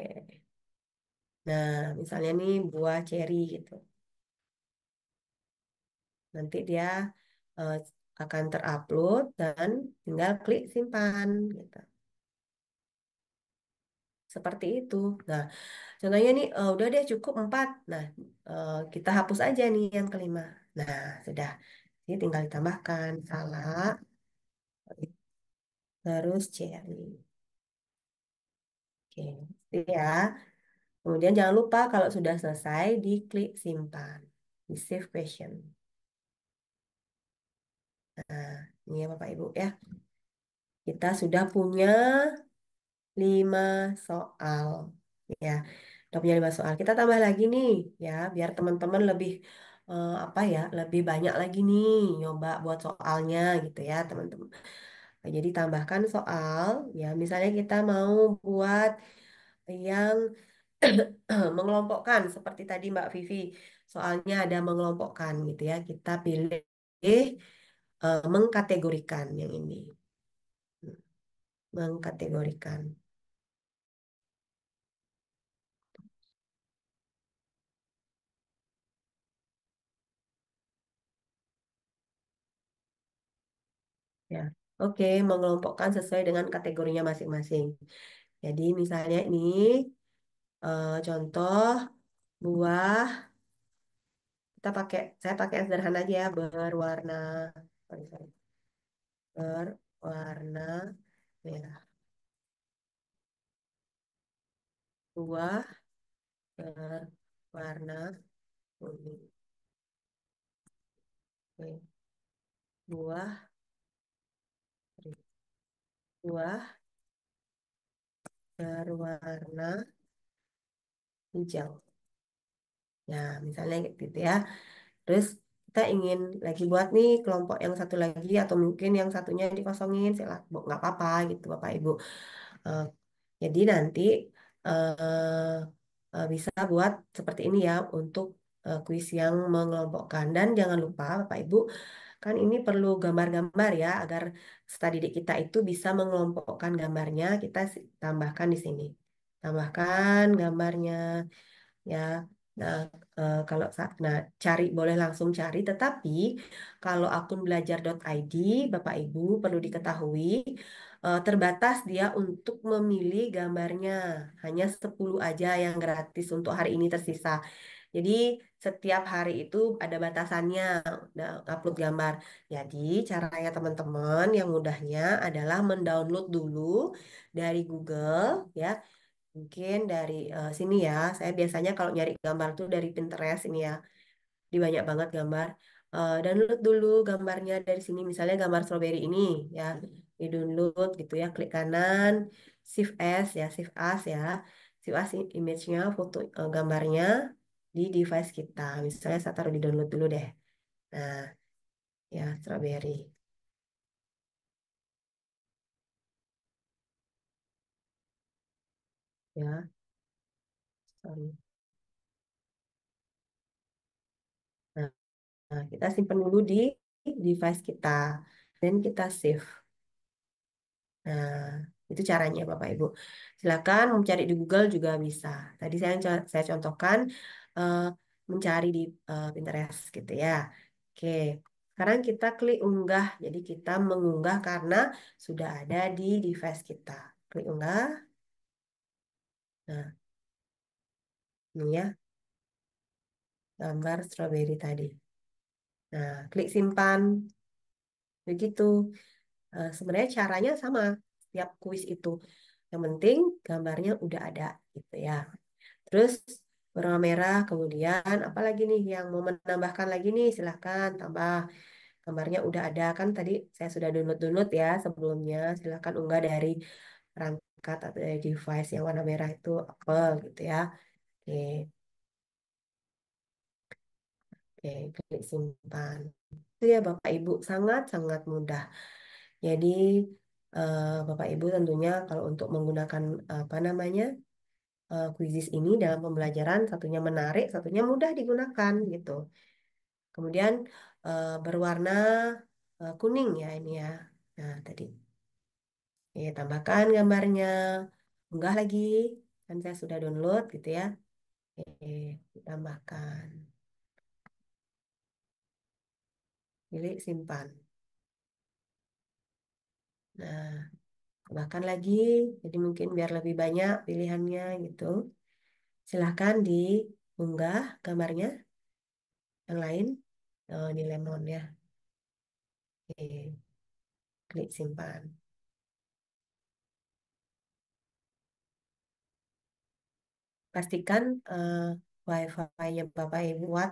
Nah, misalnya nih buah ceri gitu. Nanti dia eh, akan terupload dan tinggal klik simpan gitu. Seperti itu. Nah, contohnya nih udah deh cukup 4. Nah, kita hapus aja nih yang kelima. Nah, sudah. Ini tinggal ditambahkan salak, terus cherry. Oke, itu ya. Kemudian jangan lupa kalau sudah selesai diklik simpan, di save question. Nah, ini ya Bapak Ibu ya. Kita sudah punya 5 soal. Ya, udah punya 5 soal. Kita tambah lagi nih ya, biar teman-teman lebih apa ya, lebih banyak lagi nih nyoba buat soalnya gitu ya, teman-teman. Nah, jadi tambahkan soal ya, misalnya kita mau buat yang mengelompokkan seperti tadi Mbak Vivi. Soalnya ada mengelompokkan gitu ya. Kita pilih mengkategorikan yang ini. Mengkategorikan. Ya, oke, mengelompokkan sesuai dengan kategorinya masing-masing. Jadi misalnya ini contoh buah, saya pakai yang sederhana aja ya, berwarna, sorry, sorry, berwarna merah. Buah berwarna kuning. Oke. Buah, sorry, buah berwarna hijau. Nah, misalnya gitu ya. Terus kita ingin lagi buat nih kelompok yang satu lagi atau mungkin yang satunya dikosongin, nggak apa-apa gitu Bapak Ibu. Eh, jadi nanti eh, bisa buat seperti ini ya untuk kuis yang mengelompokkan. Dan jangan lupa Bapak Ibu, kan ini perlu gambar-gambar ya agar studi didik kita itu bisa mengelompokkan gambarnya. Kita tambahkan di sini. Tambahkan gambarnya ya. Nah, nah cari boleh langsung cari, tetapi kalau akun belajar.id Bapak Ibu perlu diketahui terbatas dia untuk memilih gambarnya. Hanya 10 aja yang gratis untuk hari ini tersisa. Jadi setiap hari itu ada batasannya upload gambar. Jadi caranya teman-teman yang mudahnya adalah mendownload dulu dari Google ya. Mungkin dari sini ya. Saya biasanya kalau nyari gambar tuh dari Pinterest ini ya. Di banyak banget gambar. Download dulu gambarnya dari sini. Misalnya gambar strawberry ini ya. Di download gitu ya. Klik kanan. Save as ya. Save as ya. Save as image-nya, foto gambarnya di device kita. Misalnya saya taruh di download dulu deh. Nah, ya strawberry ya. Sorry. Nah, kita simpan dulu di device kita dan kita save. Nah, itu caranya Bapak Ibu. Silakan mencari di Google juga bisa. Tadi saya contohkan eh, mencari di Pinterest gitu ya. Oke. Sekarang kita klik unggah. Jadi kita mengunggah karena sudah ada di device kita. Klik unggah. Nah, ini ya gambar strawberry tadi. Nah, klik simpan. Begitu. Sebenarnya caranya sama setiap kuis itu. Yang penting gambarnya udah ada gitu ya. Terus warna merah, kemudian apalagi nih yang mau menambahkan lagi nih silahkan tambah. Gambarnya udah ada kan tadi saya sudah download ya sebelumnya. Silahkan unggah dari perangkat atau dari device yang warna merah itu Apple gitu ya. Oke, oke, klik simpan. Itu ya Bapak Ibu sangat-sangat mudah. Jadi Bapak Ibu tentunya kalau untuk menggunakan apa namanya Quizizz ini dalam pembelajaran satunya menarik, satunya mudah digunakan gitu. Kemudian berwarna kuning ya ini ya. Nah tadi, ya, tambahkan gambarnya, unggah lagi, kan saya sudah download gitu ya. Oke, tambahkan, pilih simpan. Nah, tambahkan lagi. Jadi mungkin biar lebih banyak pilihannya gitu. Silahkan diunggah gambarnya yang lain. Oh, ini lemon ya. Oke, klik simpan. Pastikan Wi-Fi-nya Bapak Ibu kuat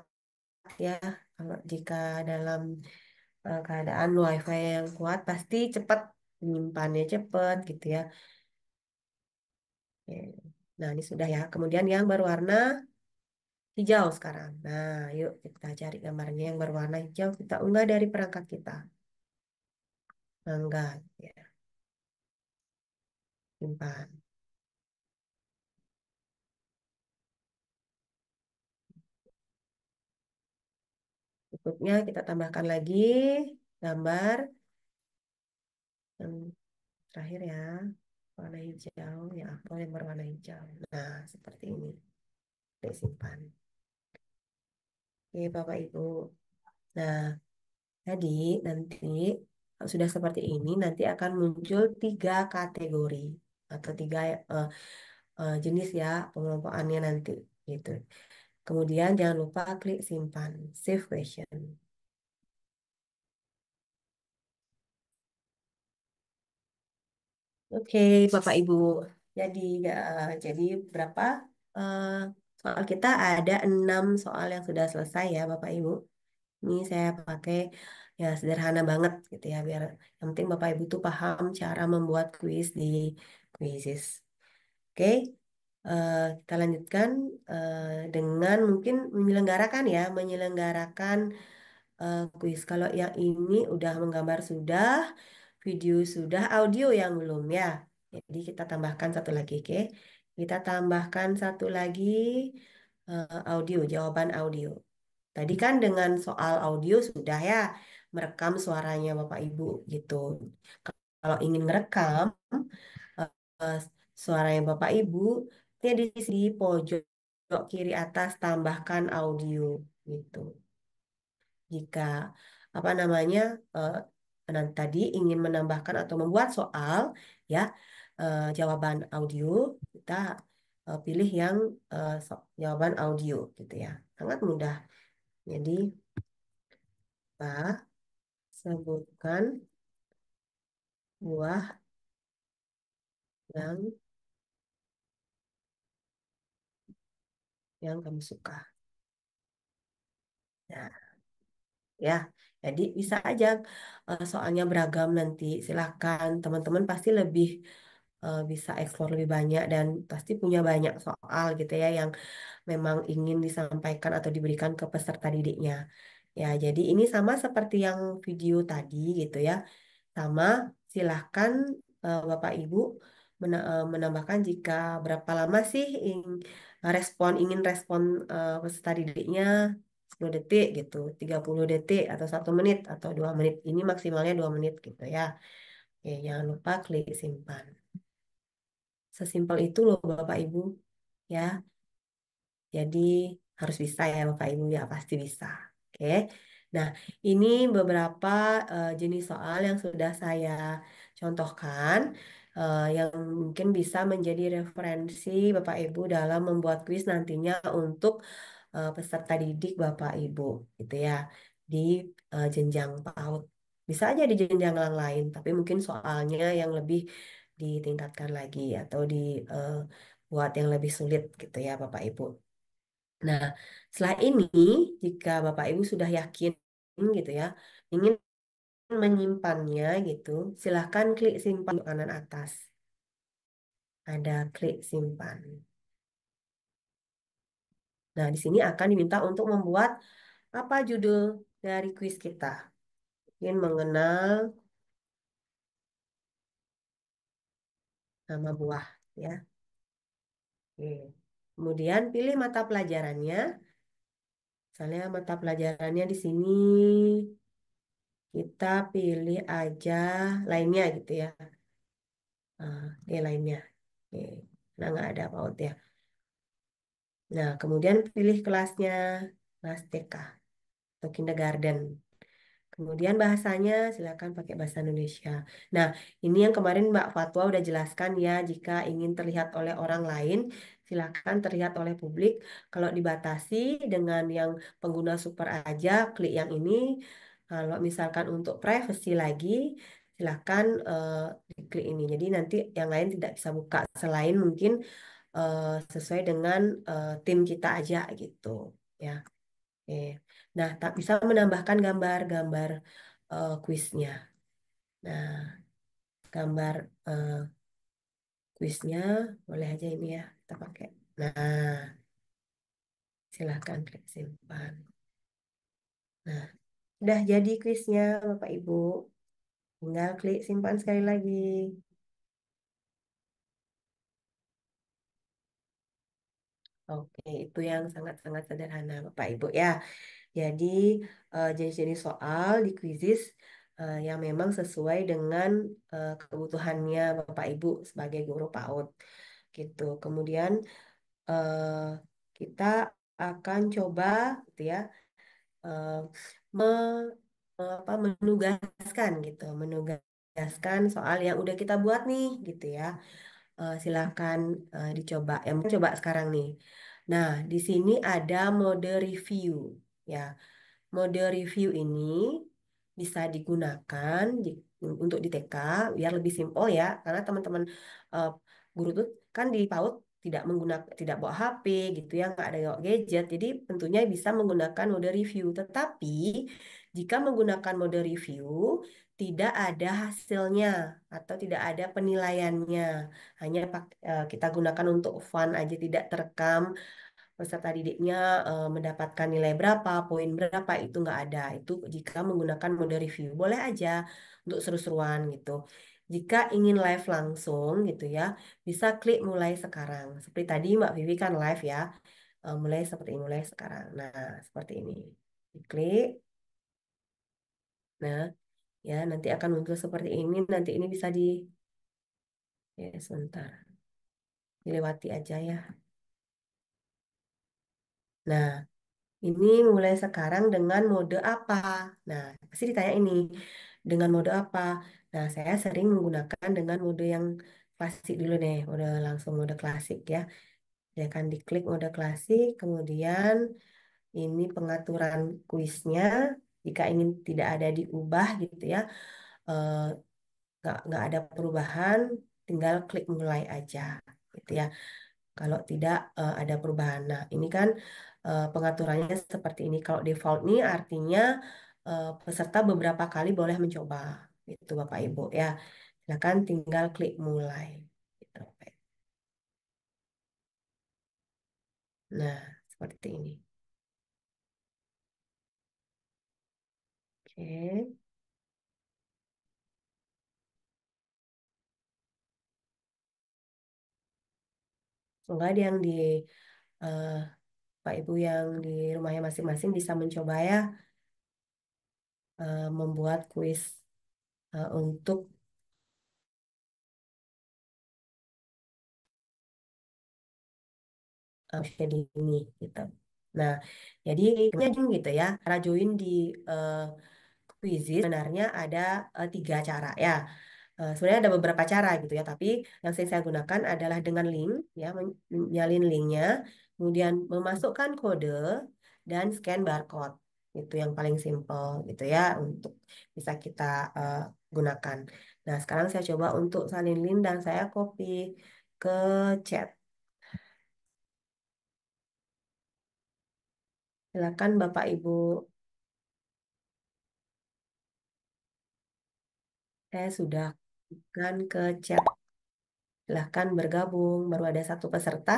ya. Kalau jika dalam keadaan Wi-Fi yang kuat, pasti cepat menyimpannya cepat gitu ya. Oke. Nah, ini sudah ya. Kemudian yang berwarna hijau sekarang. Nah, yuk kita cari gambarnya yang berwarna hijau. Kita unggah dari perangkat kita. Unggah, ya. Simpan. Berikutnya kita tambahkan lagi gambar yang terakhir ya. Warna hijau, ya apel yang berwarna hijau. Nah, seperti ini. Kita simpan. Oke, Bapak Ibu. Nah, jadi nanti kalau sudah seperti ini, nanti akan muncul 3 kategori atau 3 jenis ya pengelompokannya nanti gitu. Kemudian jangan lupa klik simpan, save question. Oke, Bapak Ibu. Jadi jadi berapa eh, soal kita ada 6 soal yang sudah selesai ya Bapak Ibu. Ini saya pakai ya sederhana banget gitu ya biar yang penting Bapak Ibu tuh paham cara membuat kuis di Quizizz. Oke, kita lanjutkan dengan mungkin menyelenggarakan kuis. Kalau yang ini udah menggambar sudah, video sudah, audio yang belum ya. Jadi kita tambahkan satu lagi, oke? Kita tambahkan satu lagi audio, jawaban audio. Tadi kan dengan soal audio sudah ya merekam suaranya Bapak Ibu gitu. Kalau ingin merekam eh, suaranya Bapak Ibu, ini di pojok kiri atas tambahkan audio gitu. Jika apa namanya tadi ingin menambahkan atau membuat soal ya jawaban audio kita pilih yang jawaban audio gitu ya. Sangat mudah. Jadi kita sebutkan buah yang kamu suka. Nah, ya. Jadi bisa aja soalnya beragam nanti. Silakan teman-teman pasti lebih bisa eksplor lebih banyak dan pasti punya banyak soal gitu ya yang memang ingin disampaikan atau diberikan ke peserta didiknya. Ya, jadi ini sama seperti yang video tadi gitu ya. Sama, silahkan Bapak Ibu menambahkan jika berapa lama sih ingin respon peserta didiknya 10 detik gitu, 30 detik atau 1 menit atau 2 menit. Ini maksimalnya 2 menit gitu ya. Oke, jangan lupa klik simpan. Sesimpel itu loh Bapak Ibu ya. Jadi harus bisa ya Bapak Ibu ya pasti bisa. Oke. Nah, ini beberapa jenis soal yang sudah saya contohkan yang mungkin bisa menjadi referensi Bapak Ibu dalam membuat kuis nantinya untuk peserta didik Bapak Ibu gitu ya di jenjang PAUD. Bisa aja di jenjang yang lain, tapi mungkin soalnya yang lebih ditingkatkan lagi atau buat yang lebih sulit gitu ya Bapak Ibu. Nah, setelah ini, jika Bapak Ibu sudah yakin gitu ya, ingin menyimpannya gitu, silahkan klik simpan di kanan atas. Ada klik simpan. Nah, di sini akan diminta untuk membuat apa judul dari kuis kita. Ingin mengenal nama buah, ya. Oke. Kemudian pilih mata pelajarannya. Misalnya mata pelajarannya di sini kita pilih aja lainnya gitu ya. Oke, lainnya. Oke. Nah, nggak ada PAUD ya. Nah, kemudian pilih kelasnya, kelas TK atau kindergarten. Kemudian bahasanya silakan pakai bahasa Indonesia. Nah, ini yang kemarin Mbak Fatwa udah jelaskan ya, jika ingin terlihat oleh orang lain, silakan terlihat oleh publik. Kalau dibatasi dengan yang pengguna super aja, klik yang ini. Kalau misalkan untuk privacy lagi, silakan diklik ini. Jadi nanti yang lain tidak bisa buka selain mungkin eh, sesuai dengan tim kita aja gitu ya. Oke. Nah, tak bisa menambahkan gambar-gambar kuisnya. Nah, gambar kuisnya boleh aja ini ya kita pakai. Nah, silahkan klik simpan. Nah, udah jadi kuisnya Bapak Ibu. Tinggal klik simpan sekali lagi. Oke, itu yang sangat-sangat sederhana Bapak Ibu ya. Jadi jenis-jenis soal di quizzes yang memang sesuai dengan kebutuhannya Bapak Ibu sebagai guru PAUD gitu. Kemudian eh, kita akan coba gitu ya eh, me- menugaskan gitu, menugaskan soal yang udah kita buat nih gitu ya. Silakan dicoba. Yang coba sekarang nih. Nah, di sini ada mode review ya. Mode review ini bisa digunakan untuk di TK biar lebih simpel ya, karena teman-teman eh, guru tuh kan di PAUD tidak menggunakan tidak bawa HP gitu ya, nggak ada bawa gadget, jadi tentunya bisa menggunakan mode review. Tetapi jika menggunakan mode review tidak ada hasilnya atau tidak ada penilaiannya, hanya kita gunakan untuk fun aja, tidak terekam peserta didiknya mendapatkan nilai berapa, poin berapa, itu nggak ada. Itu jika menggunakan mode review. Boleh aja untuk seru-seruan gitu. Jika ingin live langsung gitu ya, bisa klik mulai sekarang. Seperti tadi Mbak Vivi kan live ya, mulai seperti ini, mulai sekarang. Nah, seperti ini. Diklik, nah ya nanti akan muncul seperti ini. Nanti ini bisa ya sebentar, dilewati aja ya. Nah, ini mulai sekarang dengan mode apa? Nah, pasti ditanya ini dengan mode apa? Nah, saya sering menggunakan dengan mode yang klasik dulu nih, mode langsung mode klasik ya. Dia akan diklik mode klasik, kemudian ini pengaturan kuisnya. Jika ingin tidak ada diubah gitu ya, eh, nggak ada perubahan, tinggal klik mulai aja gitu ya. Kalau tidak ada perubahan. Nah, ini kan pengaturannya seperti ini. Kalau default nih artinya peserta beberapa kali boleh mencoba. Itu Bapak Ibu ya. Silakan tinggal klik mulai. Gitu, Bapak Ibu. Nah, seperti ini. Oke. Semoga yang di eh, Pak Ibu yang di rumahnya masing-masing bisa mencoba ya membuat kuis untuk usia dini gitu. Nah, jadi gitu ya, cara join di eh, Quizizz sebenarnya ada tiga cara ya. Sebenarnya ada beberapa cara gitu ya, tapi yang sering saya gunakan adalah dengan link ya, nyalin linknya, kemudian memasukkan kode dan scan barcode. Itu yang paling simple gitu ya untuk bisa kita eh, gunakan. Nah, sekarang saya coba untuk salin link dan saya copy ke chat. Silakan Bapak Ibu, saya sudah kan ke chat. Silahkan bergabung. Baru ada satu peserta.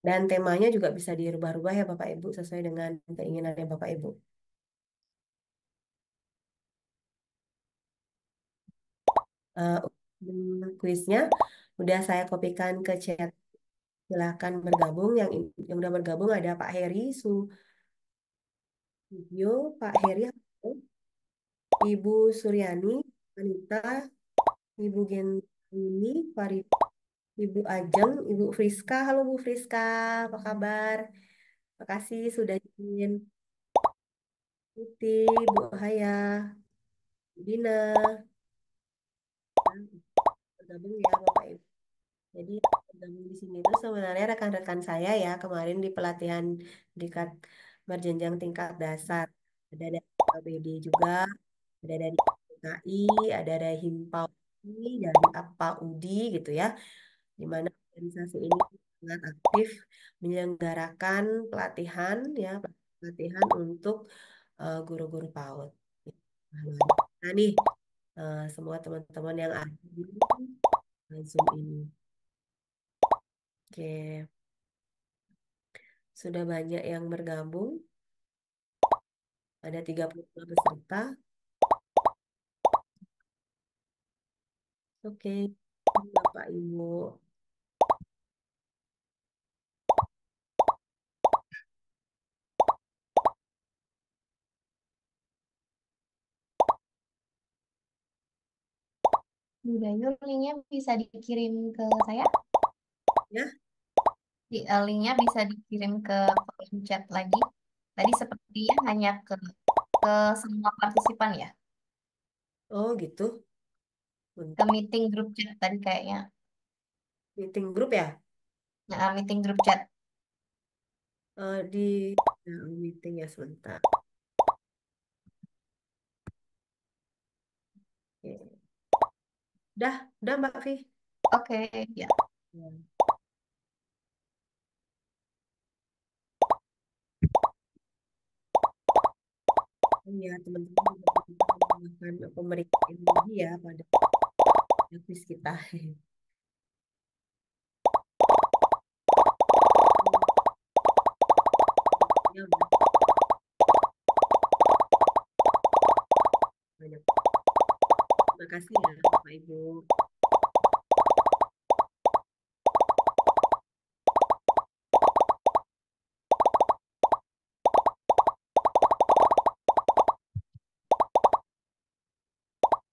Dan temanya juga bisa dirubah-rubah ya Bapak Ibu sesuai dengan keinginannya Bapak Ibu. Eh, kuisnya udah saya kopikan ke chat. Silahkan bergabung. Yang udah bergabung ada Pak Heri Sugio, Pak Heri, Ibu Suryani, Anita, Ibu Gentini, Farid. Ibu Ajeng, Ibu Friska. Halo Bu Friska, apa kabar? Makasih sudah izin. Tuti, Bu Haya, Bu Dina, bergabung ya Bapak Ibu. Jadi bergabung di sini itu sebenarnya rekan-rekan saya ya kemarin di pelatihan tingkat berjenjang tingkat dasar. Ada dari KBD juga, ada dari KI, ada dari Himpausi, dari APA UDI gitu ya. Di mana organisasi ini sangat aktif menyelenggarakan pelatihan ya, pelatihan untuk guru-guru PAUD. Nah nih semua teman-teman yang ada di Zoom ini. Oke, sudah banyak yang bergabung, ada 32 peserta. Oke, Bapak Ibu. Udah yuk, linknya bisa dikirim ke saya. Ya, Linknya bisa dikirim ke kolom chat lagi. Tadi sepertinya hanya ke semua partisipan ya, oh gitu. ke meeting group chat tadi kayaknya. Meeting grup ya? Nah, meeting group chat. Di meeting ya sebentar. Oke. Udah Mbak Vi. Oke, ya. Ya. Ya, teman-teman juga bisa menggunakan pemeriksaan ini ya pada quiz kita. Ya, udah banyak. Terima kasih ya, Bapak Ibu.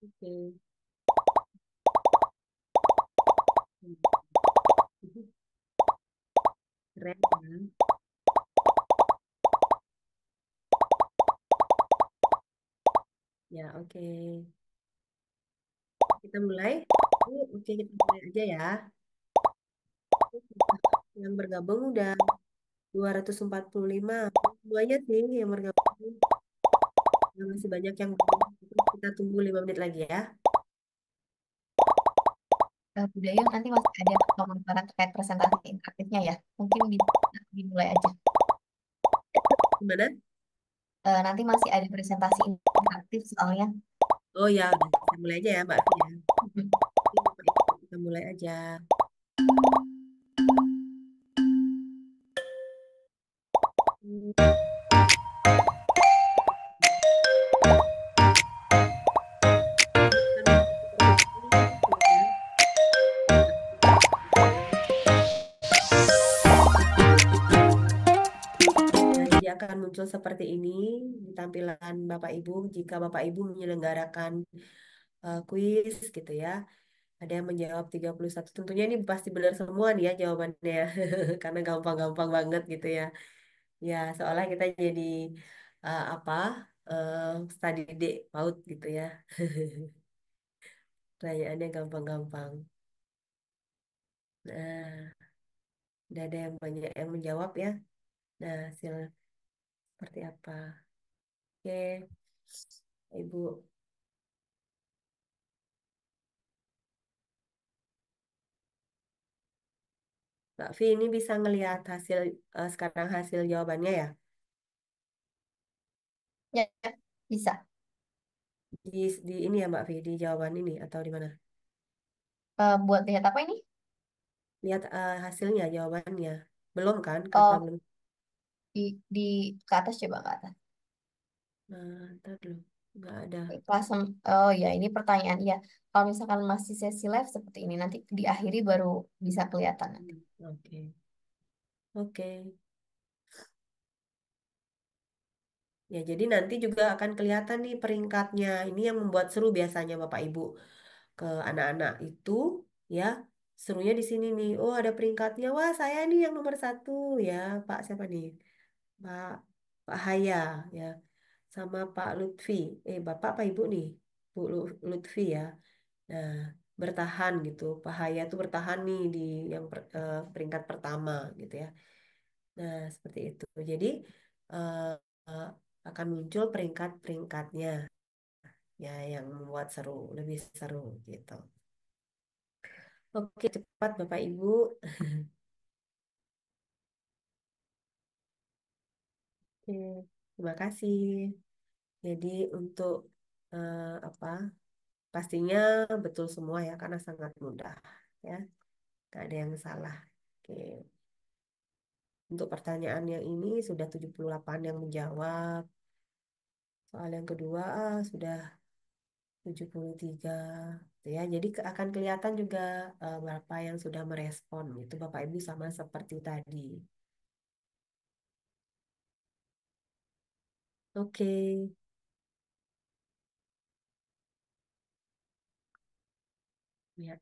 Oke. Keren kan? Ya, oke. Kita mulai. Oke, kita mulai aja ya. Yang bergabung udah 245. Semuanya sih yang bergabung. Masih banyak yang belum. Kita tunggu 5 menit lagi ya. Budaya nanti masih ada komentar terkait presentasi interaktifnya ya. Mungkin bisa dimulai aja. Gimana? Nanti masih ada presentasi interaktif soalnya. Oh ya, udah. Kita mulai aja ya, Mbak Fia. Oke, Bapak Ibu, kita mulai aja. Hmm. Kan seperti ini, nah, jadi akan muncul seperti ini di tampilan Bapak Ibu jika Bapak Ibu menyelenggarakan kuis gitu ya. Ada yang menjawab 31. Tentunya ini pasti benar semua nih ya jawabannya ya. Karena gampang-gampang banget gitu ya. Ya, seolah kita jadi apa? Study day PAUD gitu ya. Pertanyaannya gampang-gampang. Nah, udah ada yang banyak yang menjawab ya. Nah, hasil seperti apa? Oke, Ibu. Mbak Vi ini bisa ngelihat hasil sekarang hasil jawabannya ya. Ya, ya, bisa. Di ini ya Mbak Vi di jawaban ini atau di mana? Buat lihat apa ini? Lihat hasilnya jawabannya. Belum kan? Karena Oh, belum. di ke atas, coba ke atas. Nah, ntar dulu. Nggak ada. Kelas, oh ya, ini pertanyaan ya. Kalau misalkan masih sesi live seperti ini, nanti diakhiri baru bisa kelihatan nanti. Oke. Oke. Ya, jadi nanti juga akan kelihatan nih peringkatnya. Ini yang membuat seru biasanya Bapak Ibu ke anak-anak itu ya serunya di sini nih. Oh, ada peringkatnya. Wah, saya nih yang nomor satu ya, Pak siapa nih? Pak Pak Haya ya, sama Pak Lutfi. Bapak apa Ibu nih? Lutfi ya. Nah, bertahan gitu. Pak Haya tuh bertahan nih di yang peringkat pertama gitu ya. Nah, seperti itu. Jadi eh, eh, akan muncul peringkat-peringkatnya ya yang membuat seru, lebih seru gitu. Oke, cepat Bapak Ibu. Oke, terima kasih. Jadi untuk apa? Pastinya betul semua ya karena sangat mudah ya. Gak ada yang salah. Oke. Untuk pertanyaan yang ini sudah 78 yang menjawab. Soal yang kedua sudah 73 gitu ya. Jadi akan kelihatan juga berapa yang sudah merespon itu Bapak Ibu sama seperti tadi. Oke. Ya.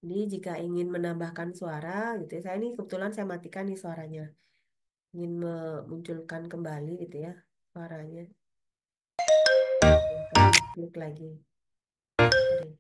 Jadi jika ingin menambahkan suara gitu ya. Saya ini kebetulan saya matikan nih suaranya. Ingin memunculkan kembali gitu ya suaranya. Klik lagi. Sorry.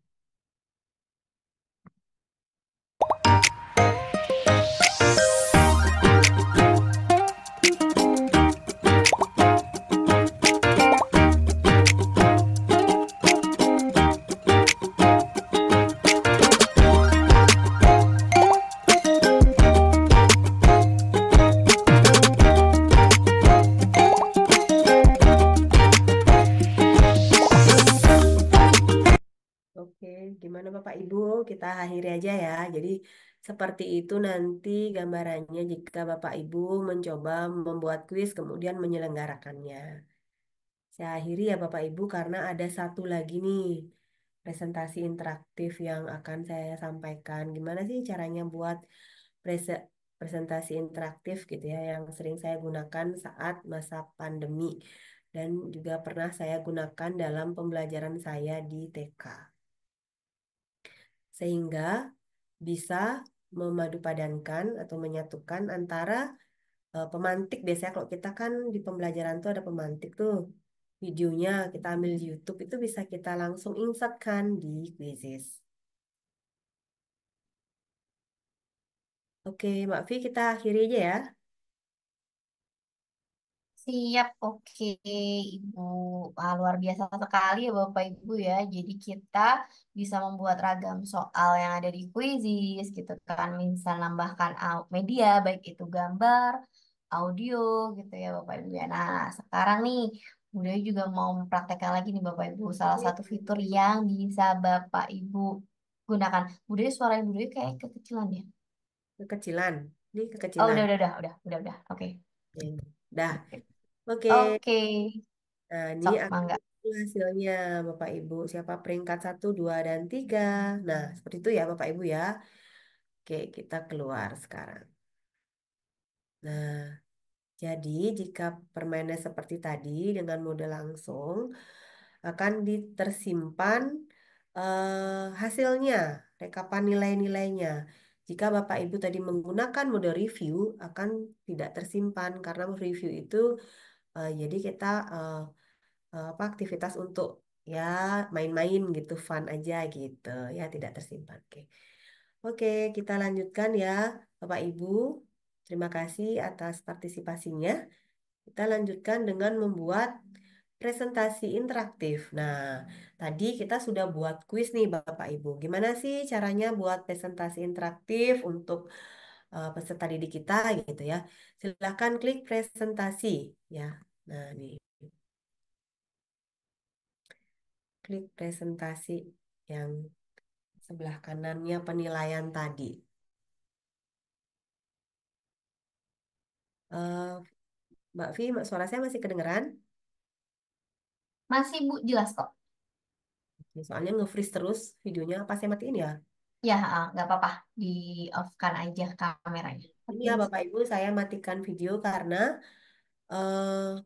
Oke, gimana Bapak Ibu? Kita akhiri aja ya. Jadi seperti itu nanti gambarannya jika Bapak Ibu mencoba membuat kuis kemudian menyelenggarakannya. Saya akhiri ya Bapak Ibu karena ada satu lagi nih presentasi interaktif yang akan saya sampaikan. Gimana sih caranya buat presentasi interaktif gitu ya yang sering saya gunakan saat masa pandemi dan juga pernah saya gunakan dalam pembelajaran saya di TK. Sehingga bisa memadupadankan atau menyatukan antara pemantik. Biasanya kalau kita kan di pembelajaran tuh ada pemantik tuh videonya kita ambil di YouTube itu bisa kita langsung insert kan di Quizzes. Oke, Mbak Vi kita akhiri aja ya. Siap, oke Ibu. Wah, luar biasa sekali ya Bapak Ibu ya. Jadi kita bisa membuat ragam soal yang ada di Quizizz gitu kan. Bisa nambahkan media, baik itu gambar, audio gitu ya Bapak Ibu ya. Nah, sekarang nih, Budaya juga mau mempraktekkan lagi nih Bapak Ibu. Salah Oke, satu fitur yang bisa Bapak Ibu gunakan. Budaya suaranya Budaya kayak kekecilan ya. kekecilan. Ini Oh, kekecilan. udah. Oke. Oke. Dah. Oke. Oke. Nah, ini Sok, akan mangga. muncul hasilnya Bapak Ibu. Siapa peringkat satu, 2, dan 3. Nah, seperti itu ya Bapak Ibu ya. Oke, kita keluar sekarang. Nah, jadi jika permainnya seperti tadi dengan mode langsung akan tersimpan hasilnya, rekapan nilai-nilainya. Jika Bapak Ibu tadi menggunakan mode review akan tidak tersimpan karena review itu jadi kita apa aktivitas untuk ya main-main gitu, fun aja gitu ya tidak tersimpan. Oke. Oke, kita lanjutkan ya Bapak Ibu. Terima kasih atas partisipasinya. Kita lanjutkan dengan membuat presentasi interaktif. Nah, tadi kita sudah buat kuis nih Bapak Ibu. Gimana sih caranya buat presentasi interaktif untuk peserta didik kita gitu ya. Silahkan klik presentasi ya. Nah, nih klik presentasi yang sebelah kanannya penilaian tadi. Eh, Mbak Vi, suara saya masih kedengeran? Masih Bu, jelas kok. Soalnya nge-freeze terus videonya. Apa saya matiin ya? Ya, nggak apa-apa. Di off-kan aja kameranya. Ini Oke. ya Bapak Ibu, saya matikan video karena eh,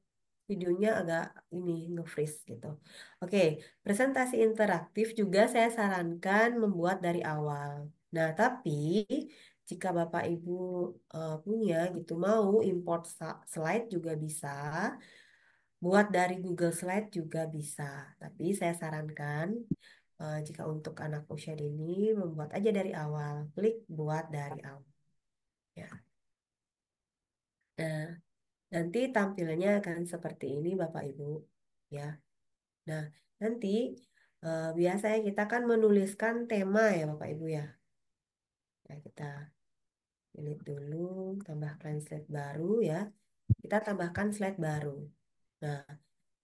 videonya agak ini nge-freeze gitu. Oke, presentasi interaktif juga saya sarankan membuat dari awal. Nah, tapi jika Bapak Ibu punya gitu mau import slide juga bisa, buat dari Google Slide juga bisa. Tapi saya sarankan jika untuk anak usia dini membuat aja dari awal, klik buat dari awal. Ya. Nah, nanti tampilannya akan seperti ini Bapak Ibu. Ya. Nah, nanti biasanya kita kan menuliskan tema ya Bapak Ibu ya. Nah, kita pilih dulu, tambahkan slide baru ya. Kita tambahkan slide baru. Nah,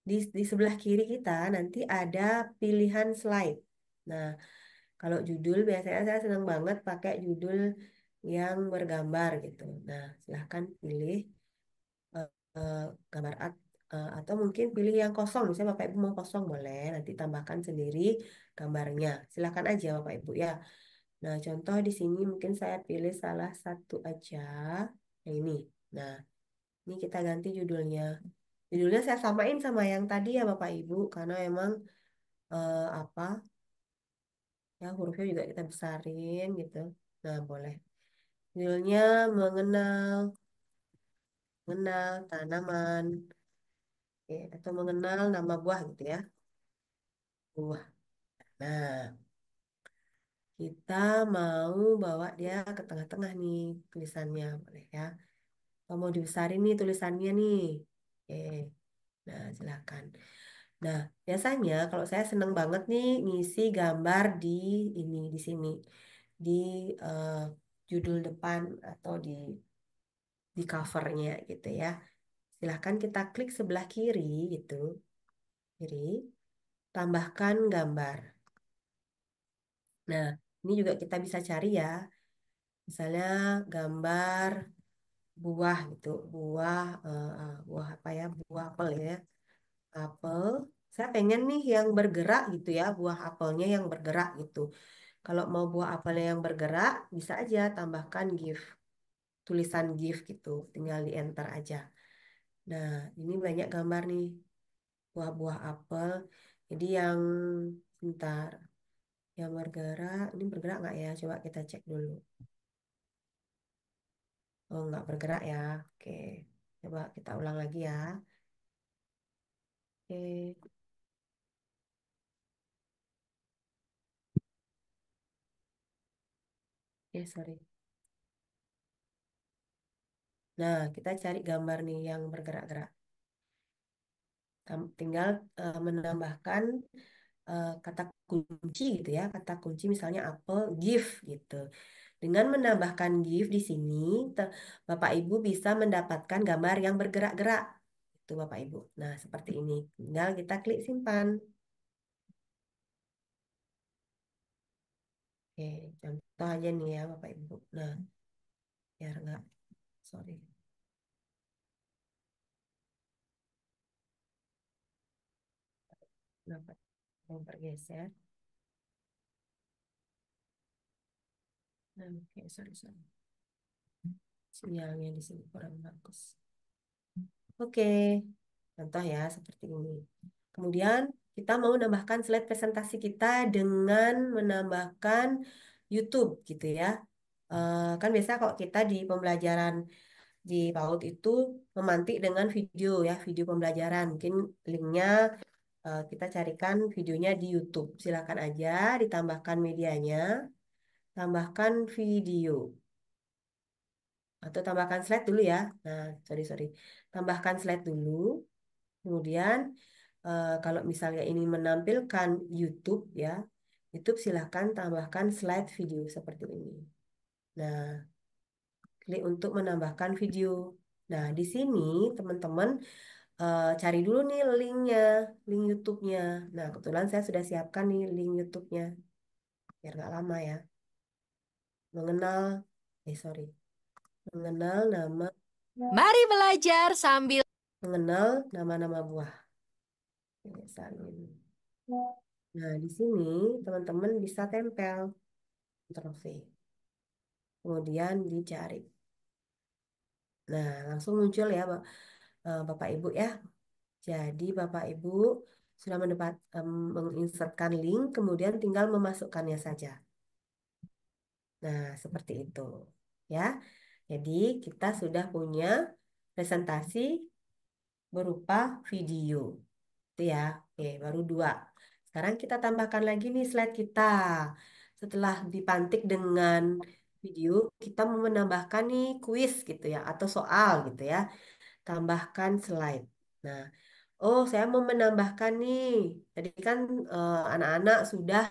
di sebelah kiri kita nanti ada pilihan slide. Nah, kalau judul biasanya saya senang banget pakai judul yang bergambar gitu. Nah, silahkan pilih eh, eh, gambar atau mungkin pilih yang kosong. Misalnya Bapak Ibu mau kosong boleh, nanti tambahkan sendiri gambarnya. Silahkan aja Bapak Ibu ya. Nah, contoh di sini mungkin saya pilih salah satu aja. Yang ini. Nah, ini kita ganti judulnya. Judulnya saya samain sama yang tadi ya Bapak Ibu, karena emang apa ya hurufnya juga kita besarin gitu. Nah, boleh. Judulnya mengenal mengenal tanaman, oke, atau mengenal nama buah gitu ya. Buah. Nah, kita mau bawa dia ke tengah-tengah nih tulisannya, boleh ya. Kalau mau dibesarin nih tulisannya nih. Oke. Nah, silakan. Nah, biasanya kalau saya seneng banget nih ngisi gambar di sini, di eh, judul depan atau di covernya gitu ya. Silahkan kita klik sebelah kiri gitu, kiri, tambahkan gambar. Nah, ini juga kita bisa cari ya, misalnya gambar buah gitu, buah apa ya, buah apel ya, apel. Saya pengen nih yang bergerak gitu ya, buah apelnya yang bergerak gitu. Kalau mau buah apelnya yang bergerak, bisa aja tambahkan GIF, tulisan GIF gitu, tinggal di enter aja. Nah, ini banyak gambar nih, buah-buah apel. Jadi yang, sebentar, yang bergerak, ini bergerak nggak ya? Coba kita cek dulu. Oh, nggak bergerak ya. Oke, coba kita ulang lagi ya. Oke, oke, sorry. Nah, kita cari gambar nih yang bergerak-gerak. Tinggal menambahkan kata kunci gitu ya, kata kunci misalnya apel, GIF gitu. Dengan menambahkan GIF di sini, Bapak Ibu bisa mendapatkan gambar yang bergerak-gerak. Itu Bapak Ibu. Nah, seperti ini. Tinggal kita klik simpan. Oke, contoh aja nih ya Bapak Ibu. Nah, biar nggak, sorry. Kenapa mau bergeser? Nah, oke, sorry, sorry. Sinyalnya di sini kurang bagus. Oke, contoh ya seperti ini. Kemudian kita mau menambahkan slide presentasi kita dengan menambahkan YouTube gitu ya. Kan biasa kalau kita di pembelajaran di PAUD itu memantik dengan video ya, video pembelajaran. Mungkin linknya kita carikan videonya di YouTube. Silakan aja ditambahkan medianya, tambahkan video atau tambahkan slide dulu ya. Nah, sorry sorry, tambahkan slide dulu. Kemudian kalau misalnya ini menampilkan YouTube ya, YouTube silahkan tambahkan slide video seperti ini. Nah, klik untuk menambahkan video. Nah, di sini teman-teman cari dulu nih linknya, link YouTube-nya. Nah, kebetulan saya sudah siapkan nih link YouTube-nya, biar nggak lama ya. Mengenal, sorry, mengenal nama, Mari belajar sambil mengenal nama-nama buah. Ini salin. Nah, di sini teman-teman bisa tempel Ctrl V. Kemudian dicari. Nah, langsung muncul ya Bapak Ibu ya. Jadi Bapak Ibu sudah menginsertkan link, kemudian tinggal memasukkannya saja. Nah, seperti itu. Ya. Jadi kita sudah punya presentasi berupa video. Itu ya. Oke, baru 2. Sekarang kita tambahkan lagi nih slide kita. Setelah dipantik dengan video, kita mau menambahkan nih kuis gitu ya, atau soal gitu ya. Tambahkan slide. Nah, oh saya mau menambahkan nih. Tadi kan anak-anak sudah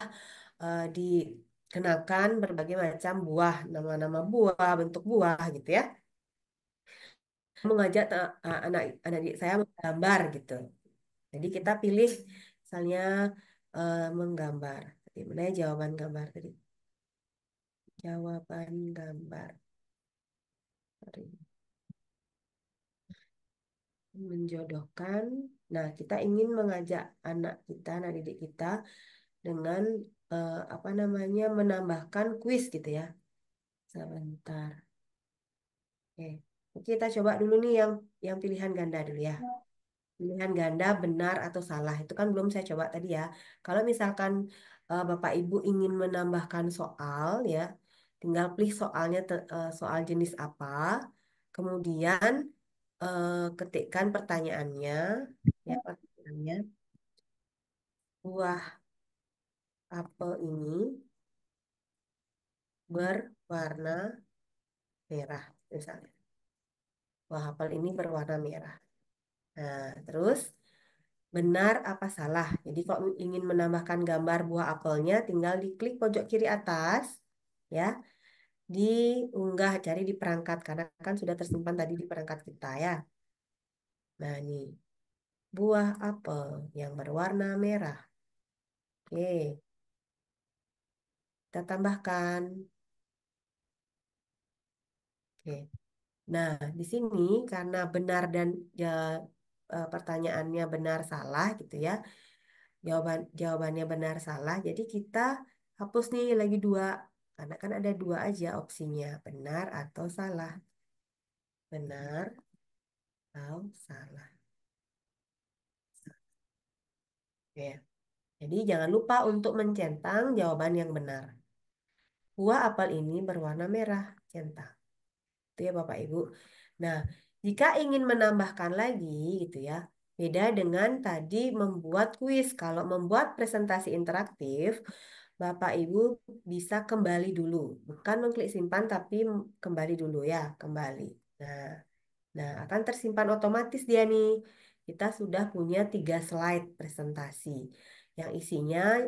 dikenakan berbagai macam buah, nama-nama buah, bentuk buah gitu ya. Mengajak anak-anak saya menggambar gitu. Jadi kita pilih misalnya menggambar. Tadi mana ya jawaban gambar tadi? Jawaban gambar. Sorry. Menjodohkan. Nah, kita ingin mengajak anak kita, anak didik kita dengan apa namanya menambahkan kuis gitu ya. Sebentar. Oke. Kita coba dulu nih yang pilihan ganda dulu ya. Pilihan ganda benar atau salah itu kan belum saya coba tadi ya. Kalau misalkan Bapak Ibu ingin menambahkan soal ya, tinggal pilih soalnya soal jenis apa, kemudian ketikkan pertanyaannya ya pertanyaannya buah apel ini berwarna merah misalnya. Buah apel ini berwarna merah. Nah, terus benar apa salah. Jadi kalau ingin menambahkan gambar buah apelnya, tinggal diklik pojok kiri atas, ya, diunggah, cari di perangkat karena kan sudah tersimpan tadi di perangkat kita ya. Nah, nih buah apel yang berwarna merah. Oke, kita tambahkan. Oke. Nah, di sini karena benar dan ya, pertanyaannya benar salah gitu ya. Jawabannya benar salah. Jadi kita hapus nih lagi 2. Karena kan ada 2 aja opsinya. Benar atau salah. Benar atau salah. Oke. Jadi jangan lupa untuk mencentang jawaban yang benar. Buah apel ini berwarna merah. Centang. Itu ya Bapak Ibu. Nah, jika ingin menambahkan lagi gitu ya. Beda dengan tadi membuat kuis. Kalau membuat presentasi interaktif, Bapak Ibu bisa kembali dulu. Bukan mengklik simpan tapi kembali dulu ya, kembali. Nah, akan tersimpan otomatis dia nih. Kita sudah punya 3 slide presentasi yang isinya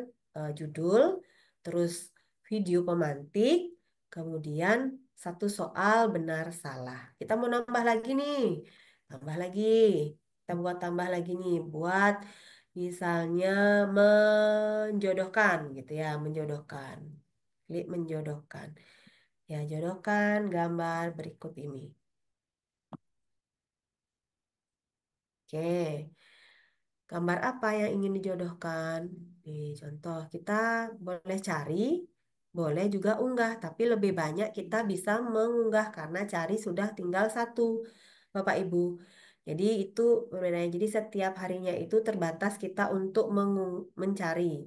judul, terus video pemantik, kemudian satu soal benar salah. Kita mau nambah lagi nih, tambah lagi. Kita buat tambah lagi nih, buat misalnya menjodohkan gitu ya, menjodohkan. Klik menjodohkan. Ya, jodohkan gambar berikut ini. Oke, gambar apa yang ingin dijodohkan? Nih, contoh kita boleh cari, boleh juga unggah, tapi lebih banyak kita bisa mengunggah karena cari sudah tinggal 1, Bapak Ibu. Jadi itu perbedaannya. Jadi setiap harinya itu terbatas kita untuk mencari.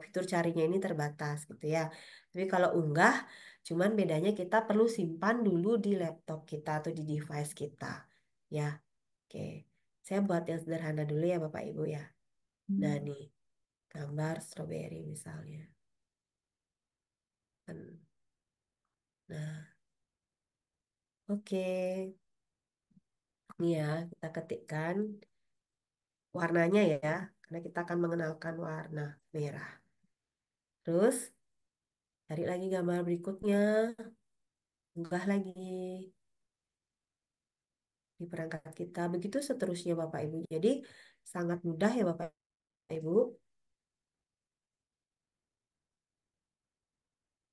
Fitur carinya ini terbatas gitu ya. Tapi kalau unggah, cuman bedanya kita perlu simpan dulu di laptop kita atau di device kita. Ya, oke. Saya buat yang sederhana dulu ya Bapak Ibu ya. Nah nih, gambar stroberi misalnya. Nah, oke. Ini ya, kita ketikkan warnanya ya, karena kita akan mengenalkan warna merah. Terus, cari lagi gambar berikutnya, unggah lagi di perangkat kita. Begitu seterusnya Bapak Ibu. Jadi, sangat mudah ya Bapak Ibu.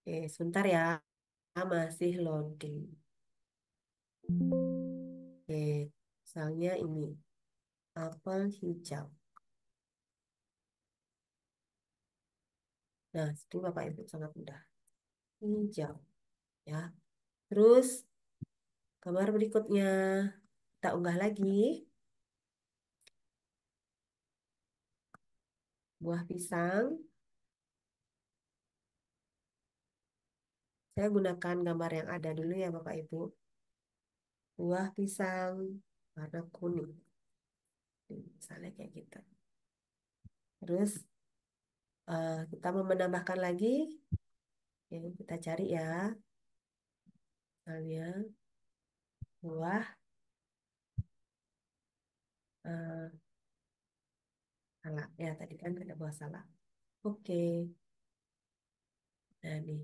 Oke, sebentar ya, masih loading. Oke, misalnya ini, apel hijau. Nah, itu Bapak Ibu sangat mudah. Hijau, ya. Terus gambar berikutnya kita unggah lagi. buah pisang. Saya gunakan gambar yang ada dulu ya Bapak Ibu. Buah pisang warna kuning. Misalnya kayak gitu. Terus kita mau menambahkan lagi. Oke, kita cari ya. Misalnya buah eh, salak. Ya, tadi kan ada buah salak. Oke. Nah, nih.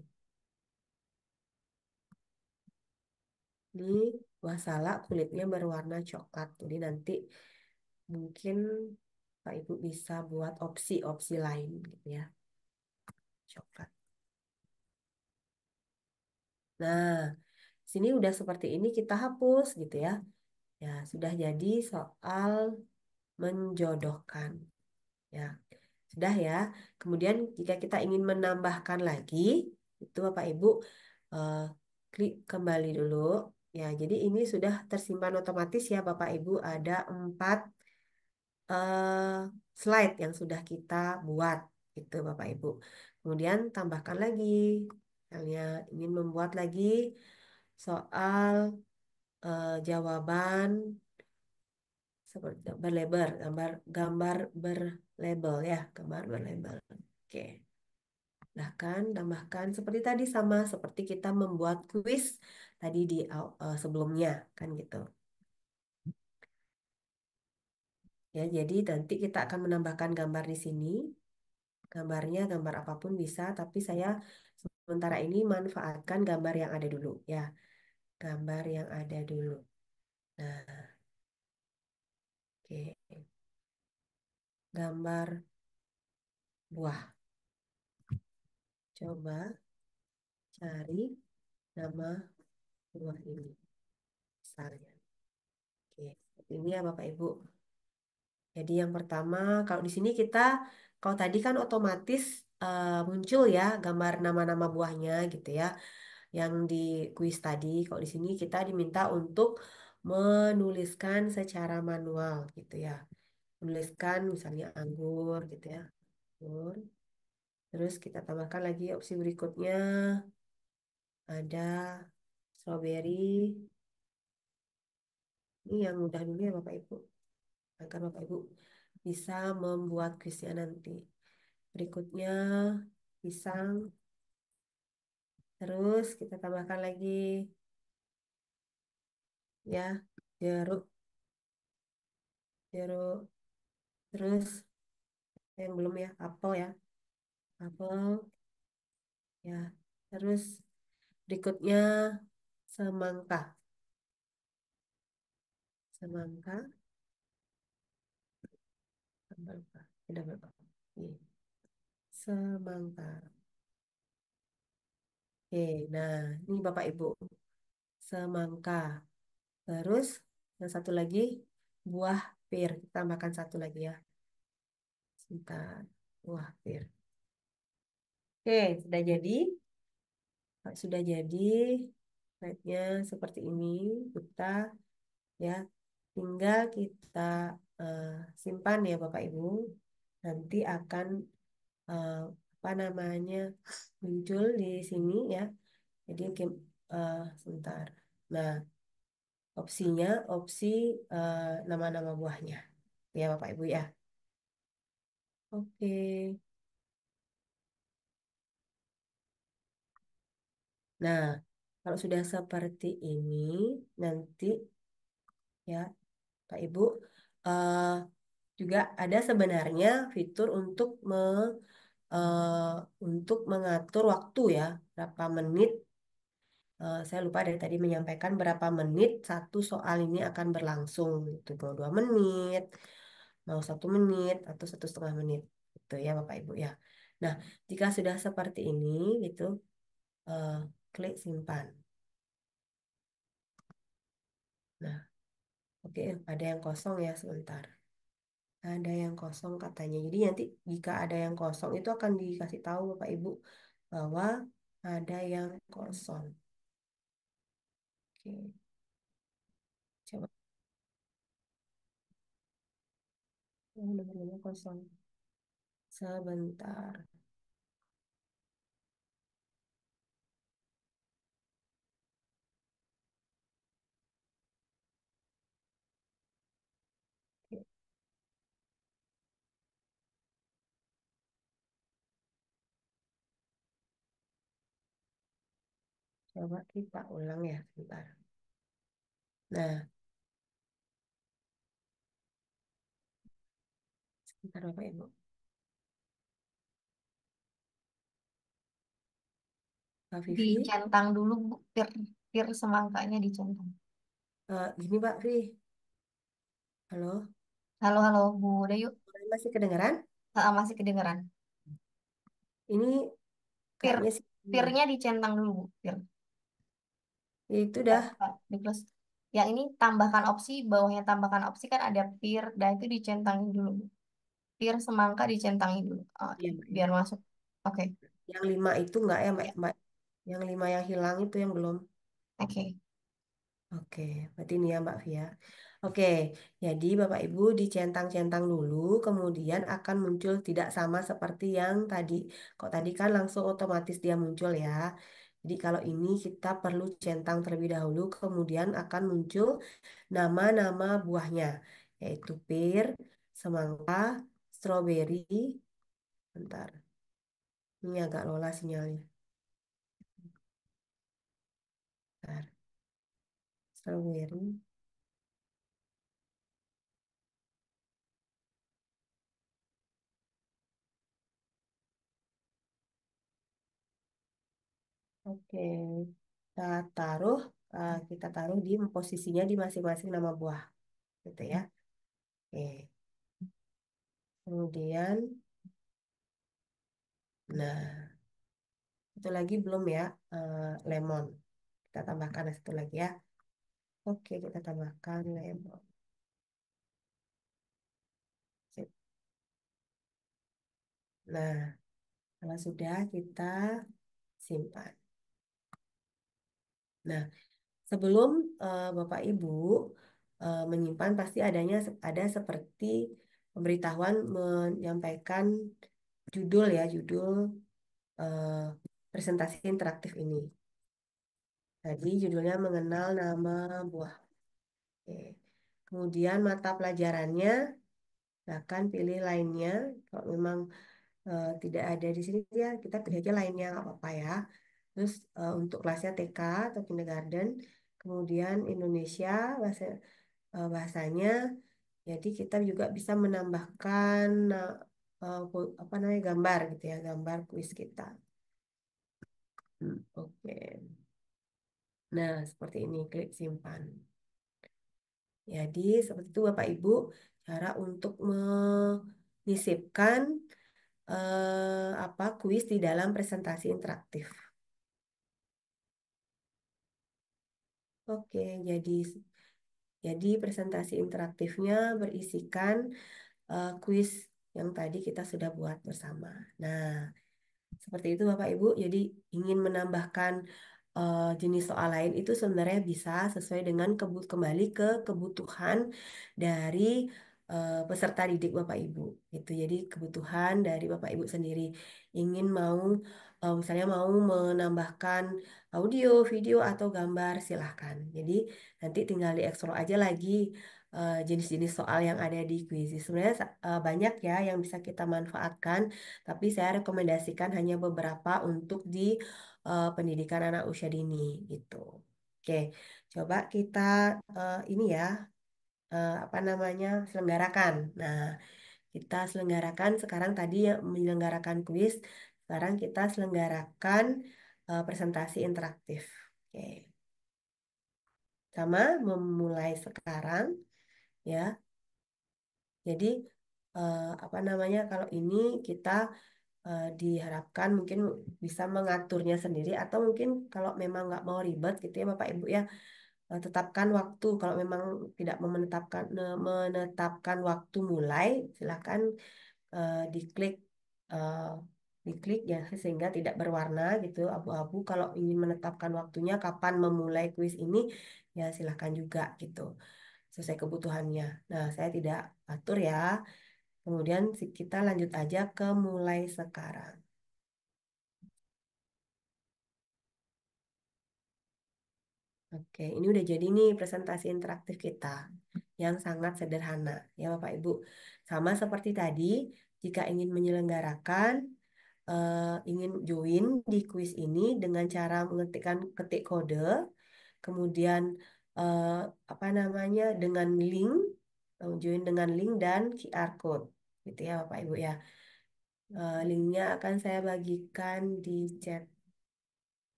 Ini buah salak kulitnya berwarna coklat. Jadi nanti mungkin Pak Ibu bisa buat opsi-opsi lain gitu ya. Coklat. Nah, sini udah seperti ini kita hapus gitu ya. Ya, sudah jadi soal menjodohkan. Ya, sudah ya. Kemudian jika kita ingin menambahkan lagi, itu Bapak Ibu eh, klik kembali dulu. Ya, jadi ini sudah tersimpan otomatis ya Bapak Ibu. Ada 4 eh, slide yang sudah kita buat. Itu Bapak Ibu. Kemudian tambahkan lagi. Misalnya ingin membuat lagi soal jawaban seperti berlabel, gambar berlabel ya, gambar berlabel. Oke. Tambahkan seperti tadi sama seperti kita membuat kuis tadi di sebelumnya kan gitu. Ya, jadi nanti kita akan menambahkan gambar di sini. Gambarnya gambar apapun bisa, tapi saya sementara ini manfaatkan gambar yang ada dulu ya. Gambar yang ada dulu. Nah, oke. Gambar buah. Coba cari nama buah ini misalnya. Oke, seperti ini ya Bapak Ibu. Jadi yang pertama, kalau di sini kalau tadi kan otomatis muncul ya gambar nama-nama buahnya gitu ya, yang di kuis tadi. Kalau di sini kita diminta untuk menuliskan secara manual gitu ya. Menuliskan misalnya anggur gitu ya, anggur. Terus kita tambahkan lagi opsi berikutnya, ada strawberry. Ini yang mudah dulu ya Bapak Ibu, agar Bapak Ibu bisa membuat kuisnya nanti. Berikutnya pisang. Terus kita tambahkan lagi ya jeruk, jeruk. Terus yang belum ya apel ya, apel ya. Terus berikutnya semangka, semangka, semangka. Tidak berapa? Ini semangka. Oke, nah ini Bapak Ibu semangka. Terus yang satu lagi buah pir. Kita tambahkan satu lagi ya. Sebentar. Buah pir. Oke, sudah jadi. Sudah jadi. Slide-nya seperti ini. Kita ya tinggal kita eh, simpan ya Bapak Ibu. Nanti akan eh, apa namanya muncul di sini ya. Jadi sebentar. Nah, opsinya opsi nama-nama buahnya. Ya Bapak Ibu ya. Oke. Nah, kalau sudah seperti ini, nanti ya Pak Ibu eh, juga ada sebenarnya fitur eh, untuk mengatur waktu ya, berapa menit. Saya lupa dari tadi menyampaikan berapa menit satu soal ini akan berlangsung. Itu mau 2 menit, mau 1 menit atau 1,5 menit. Itu ya Bapak Ibu ya. Nah, jika sudah seperti ini gitu, eh, klik simpan. Nah, oke, ada yang kosong ya sebentar. Ada yang kosong katanya. Jadi nanti jika ada yang kosong itu akan dikasih tahu Bapak Ibu bahwa ada yang kosong. Oke, coba. Oh, nomornya kosong. Sebentar. Oke, coba kita ulang ya, sebentar. Nah, sebentar Bapak Ibu. Kak Vivi, Dicentang dulu, Bu. Pir semangkanya dicentang. gini Mbak Vi. Halo, Halo, halo, Bu Dayu. masih kedengaran? Masih kedengeran. Ini Pir, kayaknya sih, pirnya dicentang dulu, Bu. Pir. itu dah. Di close. Yang ini tambahkan opsi, bawahnya tambahkan opsi kan ada pir, dan itu dicentangin dulu, Bu. Pir semangka dicentangin dulu. Iya, Mbak, ya. Biar masuk. Oke, Yang 5 itu enggak ya Mbak? ya. Mbak? Yang 5 yang hilang itu yang belum. Oke. Oke, berarti ini ya Mbak Via. Oke, jadi Bapak Ibu dicentang-centang dulu, kemudian akan muncul tidak sama seperti yang tadi. Kok tadi kan langsung otomatis dia muncul ya. Jadi kalau ini kita perlu centang terlebih dahulu, kemudian akan muncul nama-nama buahnya, yaitu pir, semangka, stroberi. Bentar, ini agak lola sinyalnya. Bentar, stroberi. Oke, kita taruh kita taruh di posisinya di masing-masing nama buah, gitu ya. Oke, kemudian, nah itu lagi belum ya, lemon. Kita tambahkan satu lagi ya. Oke, kita tambahkan lemon. Sip. Nah, kalau sudah kita simpan. Nah, sebelum Bapak Ibu menyimpan pasti ada seperti pemberitahuan menyampaikan judul ya, judul eh, presentasi interaktif ini. Tadi judulnya mengenal nama buah. Oke. Kemudian mata pelajarannya, silakan pilih lainnya. Kalau memang tidak ada di sini ya, kita pilih aja lainnya, nggak apa-apa ya. Terus untuk kelasnya TK atau kindergarten, kemudian Indonesia bahasanya. Jadi kita juga bisa menambahkan apa namanya gambar gitu ya, gambar kuis kita. Oke. Nah, seperti ini, klik simpan. Jadi, seperti itu Bapak Ibu, cara untuk menyisipkan apa kuis di dalam presentasi interaktif. Oke, jadi presentasi interaktifnya berisikan kuis yang tadi kita sudah buat bersama. Nah, seperti itu Bapak Ibu. Jadi ingin menambahkan jenis soal lain itu sebenarnya bisa sesuai dengan kembali ke kebutuhan dari peserta didik Bapak Ibu. Gitu. Jadi kebutuhan dari Bapak Ibu sendiri ingin mau misalnya mau menambahkan audio, video atau gambar silahkan. Jadi nanti tinggal dieksplor aja lagi jenis-jenis soal yang ada di kuis. Sebenarnya banyak ya yang bisa kita manfaatkan, tapi saya rekomendasikan hanya beberapa untuk di pendidikan anak usia dini gitu. Oke, coba kita ini ya apa namanya selenggarakan. Nah, kita selenggarakan sekarang tadi yang menyelenggarakan kuis, sekarang kita selenggarakan presentasi interaktif. Oke, sama memulai sekarang ya. Jadi apa namanya kalau ini kita diharapkan mungkin bisa mengaturnya sendiri atau mungkin kalau memang nggak mau ribet gitu ya Bapak Ibu ya tetapkan waktu kalau memang tidak mau menetapkan waktu mulai silakan diklik eh, diklik ya sehingga tidak berwarna gitu abu-abu kalau ingin menetapkan waktunya kapan memulai kuis ini ya silakan juga gitu sesuai kebutuhannya. Nah saya tidak atur ya. Kemudian kita lanjut aja ke mulai sekarang. Oke, ini udah jadi nih presentasi interaktif kita yang sangat sederhana ya Bapak Ibu. Sama seperti tadi, jika ingin menyelenggarakan, ingin join di kuis ini dengan cara ketik kode, kemudian apa namanya dengan link, join dengan link dan QR code, gitu ya Bapak Ibu ya. Linknya akan saya bagikan di chat.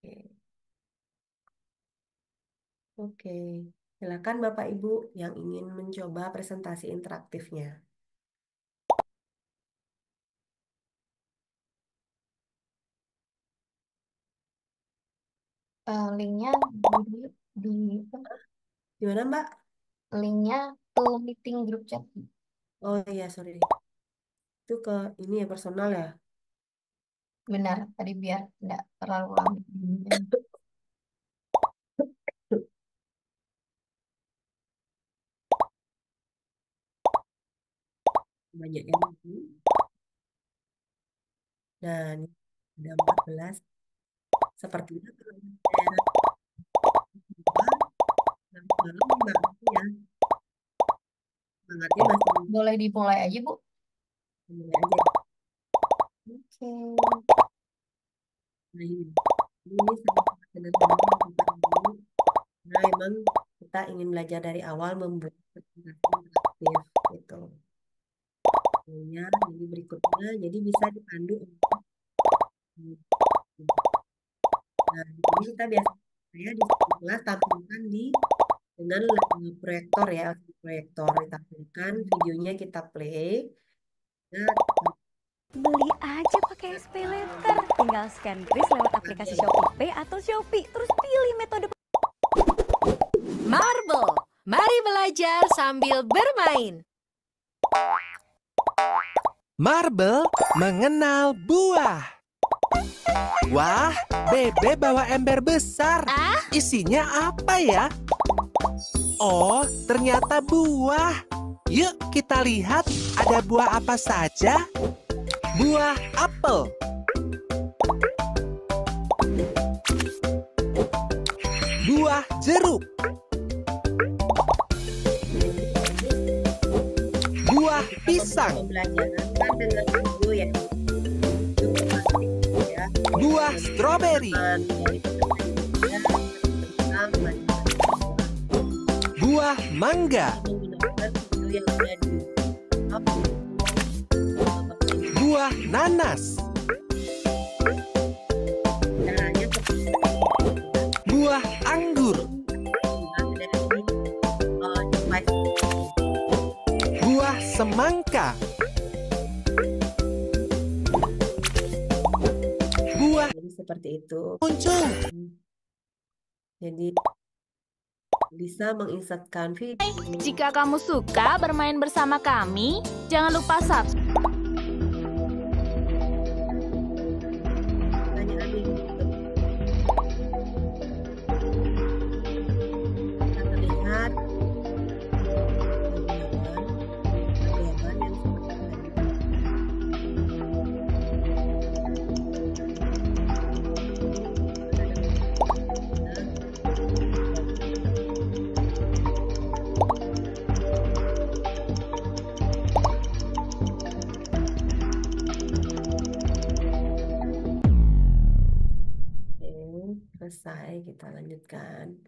Oke. Oke, silakan Bapak Ibu yang ingin mencoba presentasi interaktifnya. Linknya di Gimana Mbak? linknya ke meeting grup chat. Oh iya, sorry. Itu ke ini ya personal ya. Benar, tadi biar tidak terlalu lama. Banyak yang ini. Dan ada 14. Sepertinya kalau daerah malam Mbak ya. Semangatnya masih Boleh dimulai aja, Bu. mulai aja. Oke. Nah ini sangat sederhana Bapak Ibu. Nah emang kita ingin belajar dari awal membuat presentasi interaktif gitu. Ya, jadi berikutnya, jadi bisa dipandu. Nah, ini kita biasa saya di kelas tampilkan dengan proyektor ya, proyektor ditampilkan videonya kita play. Nah, Beli aja pakai SPay Later. Tinggal scan kris lewat aplikasi Shopee Pay atau Shopee. Terus pilih metode Marble. Mari belajar sambil bermain. Marble mengenal buah. Wah, Bebe bawa ember besar. Isinya apa ya? Oh, ternyata buah. Yuk kita lihat ada buah apa saja. Buah apel. Buah jeruk. Buah pisang. pembelajaran kan dengan video ya. Buah stroberi. Buah mangga. Menggunakan video yang ada di Buah nanas. caranya seperti Buah anggur. Buah semangka. Buah Jadi seperti itu. kuncung. Jadi bisa menginsertkan video. Jika kamu suka bermain bersama kami, jangan lupa subscribe. Pertanyaan ini kita terlihat gambar yang seperti tadi. Oke, selesai, kita lanjutkan.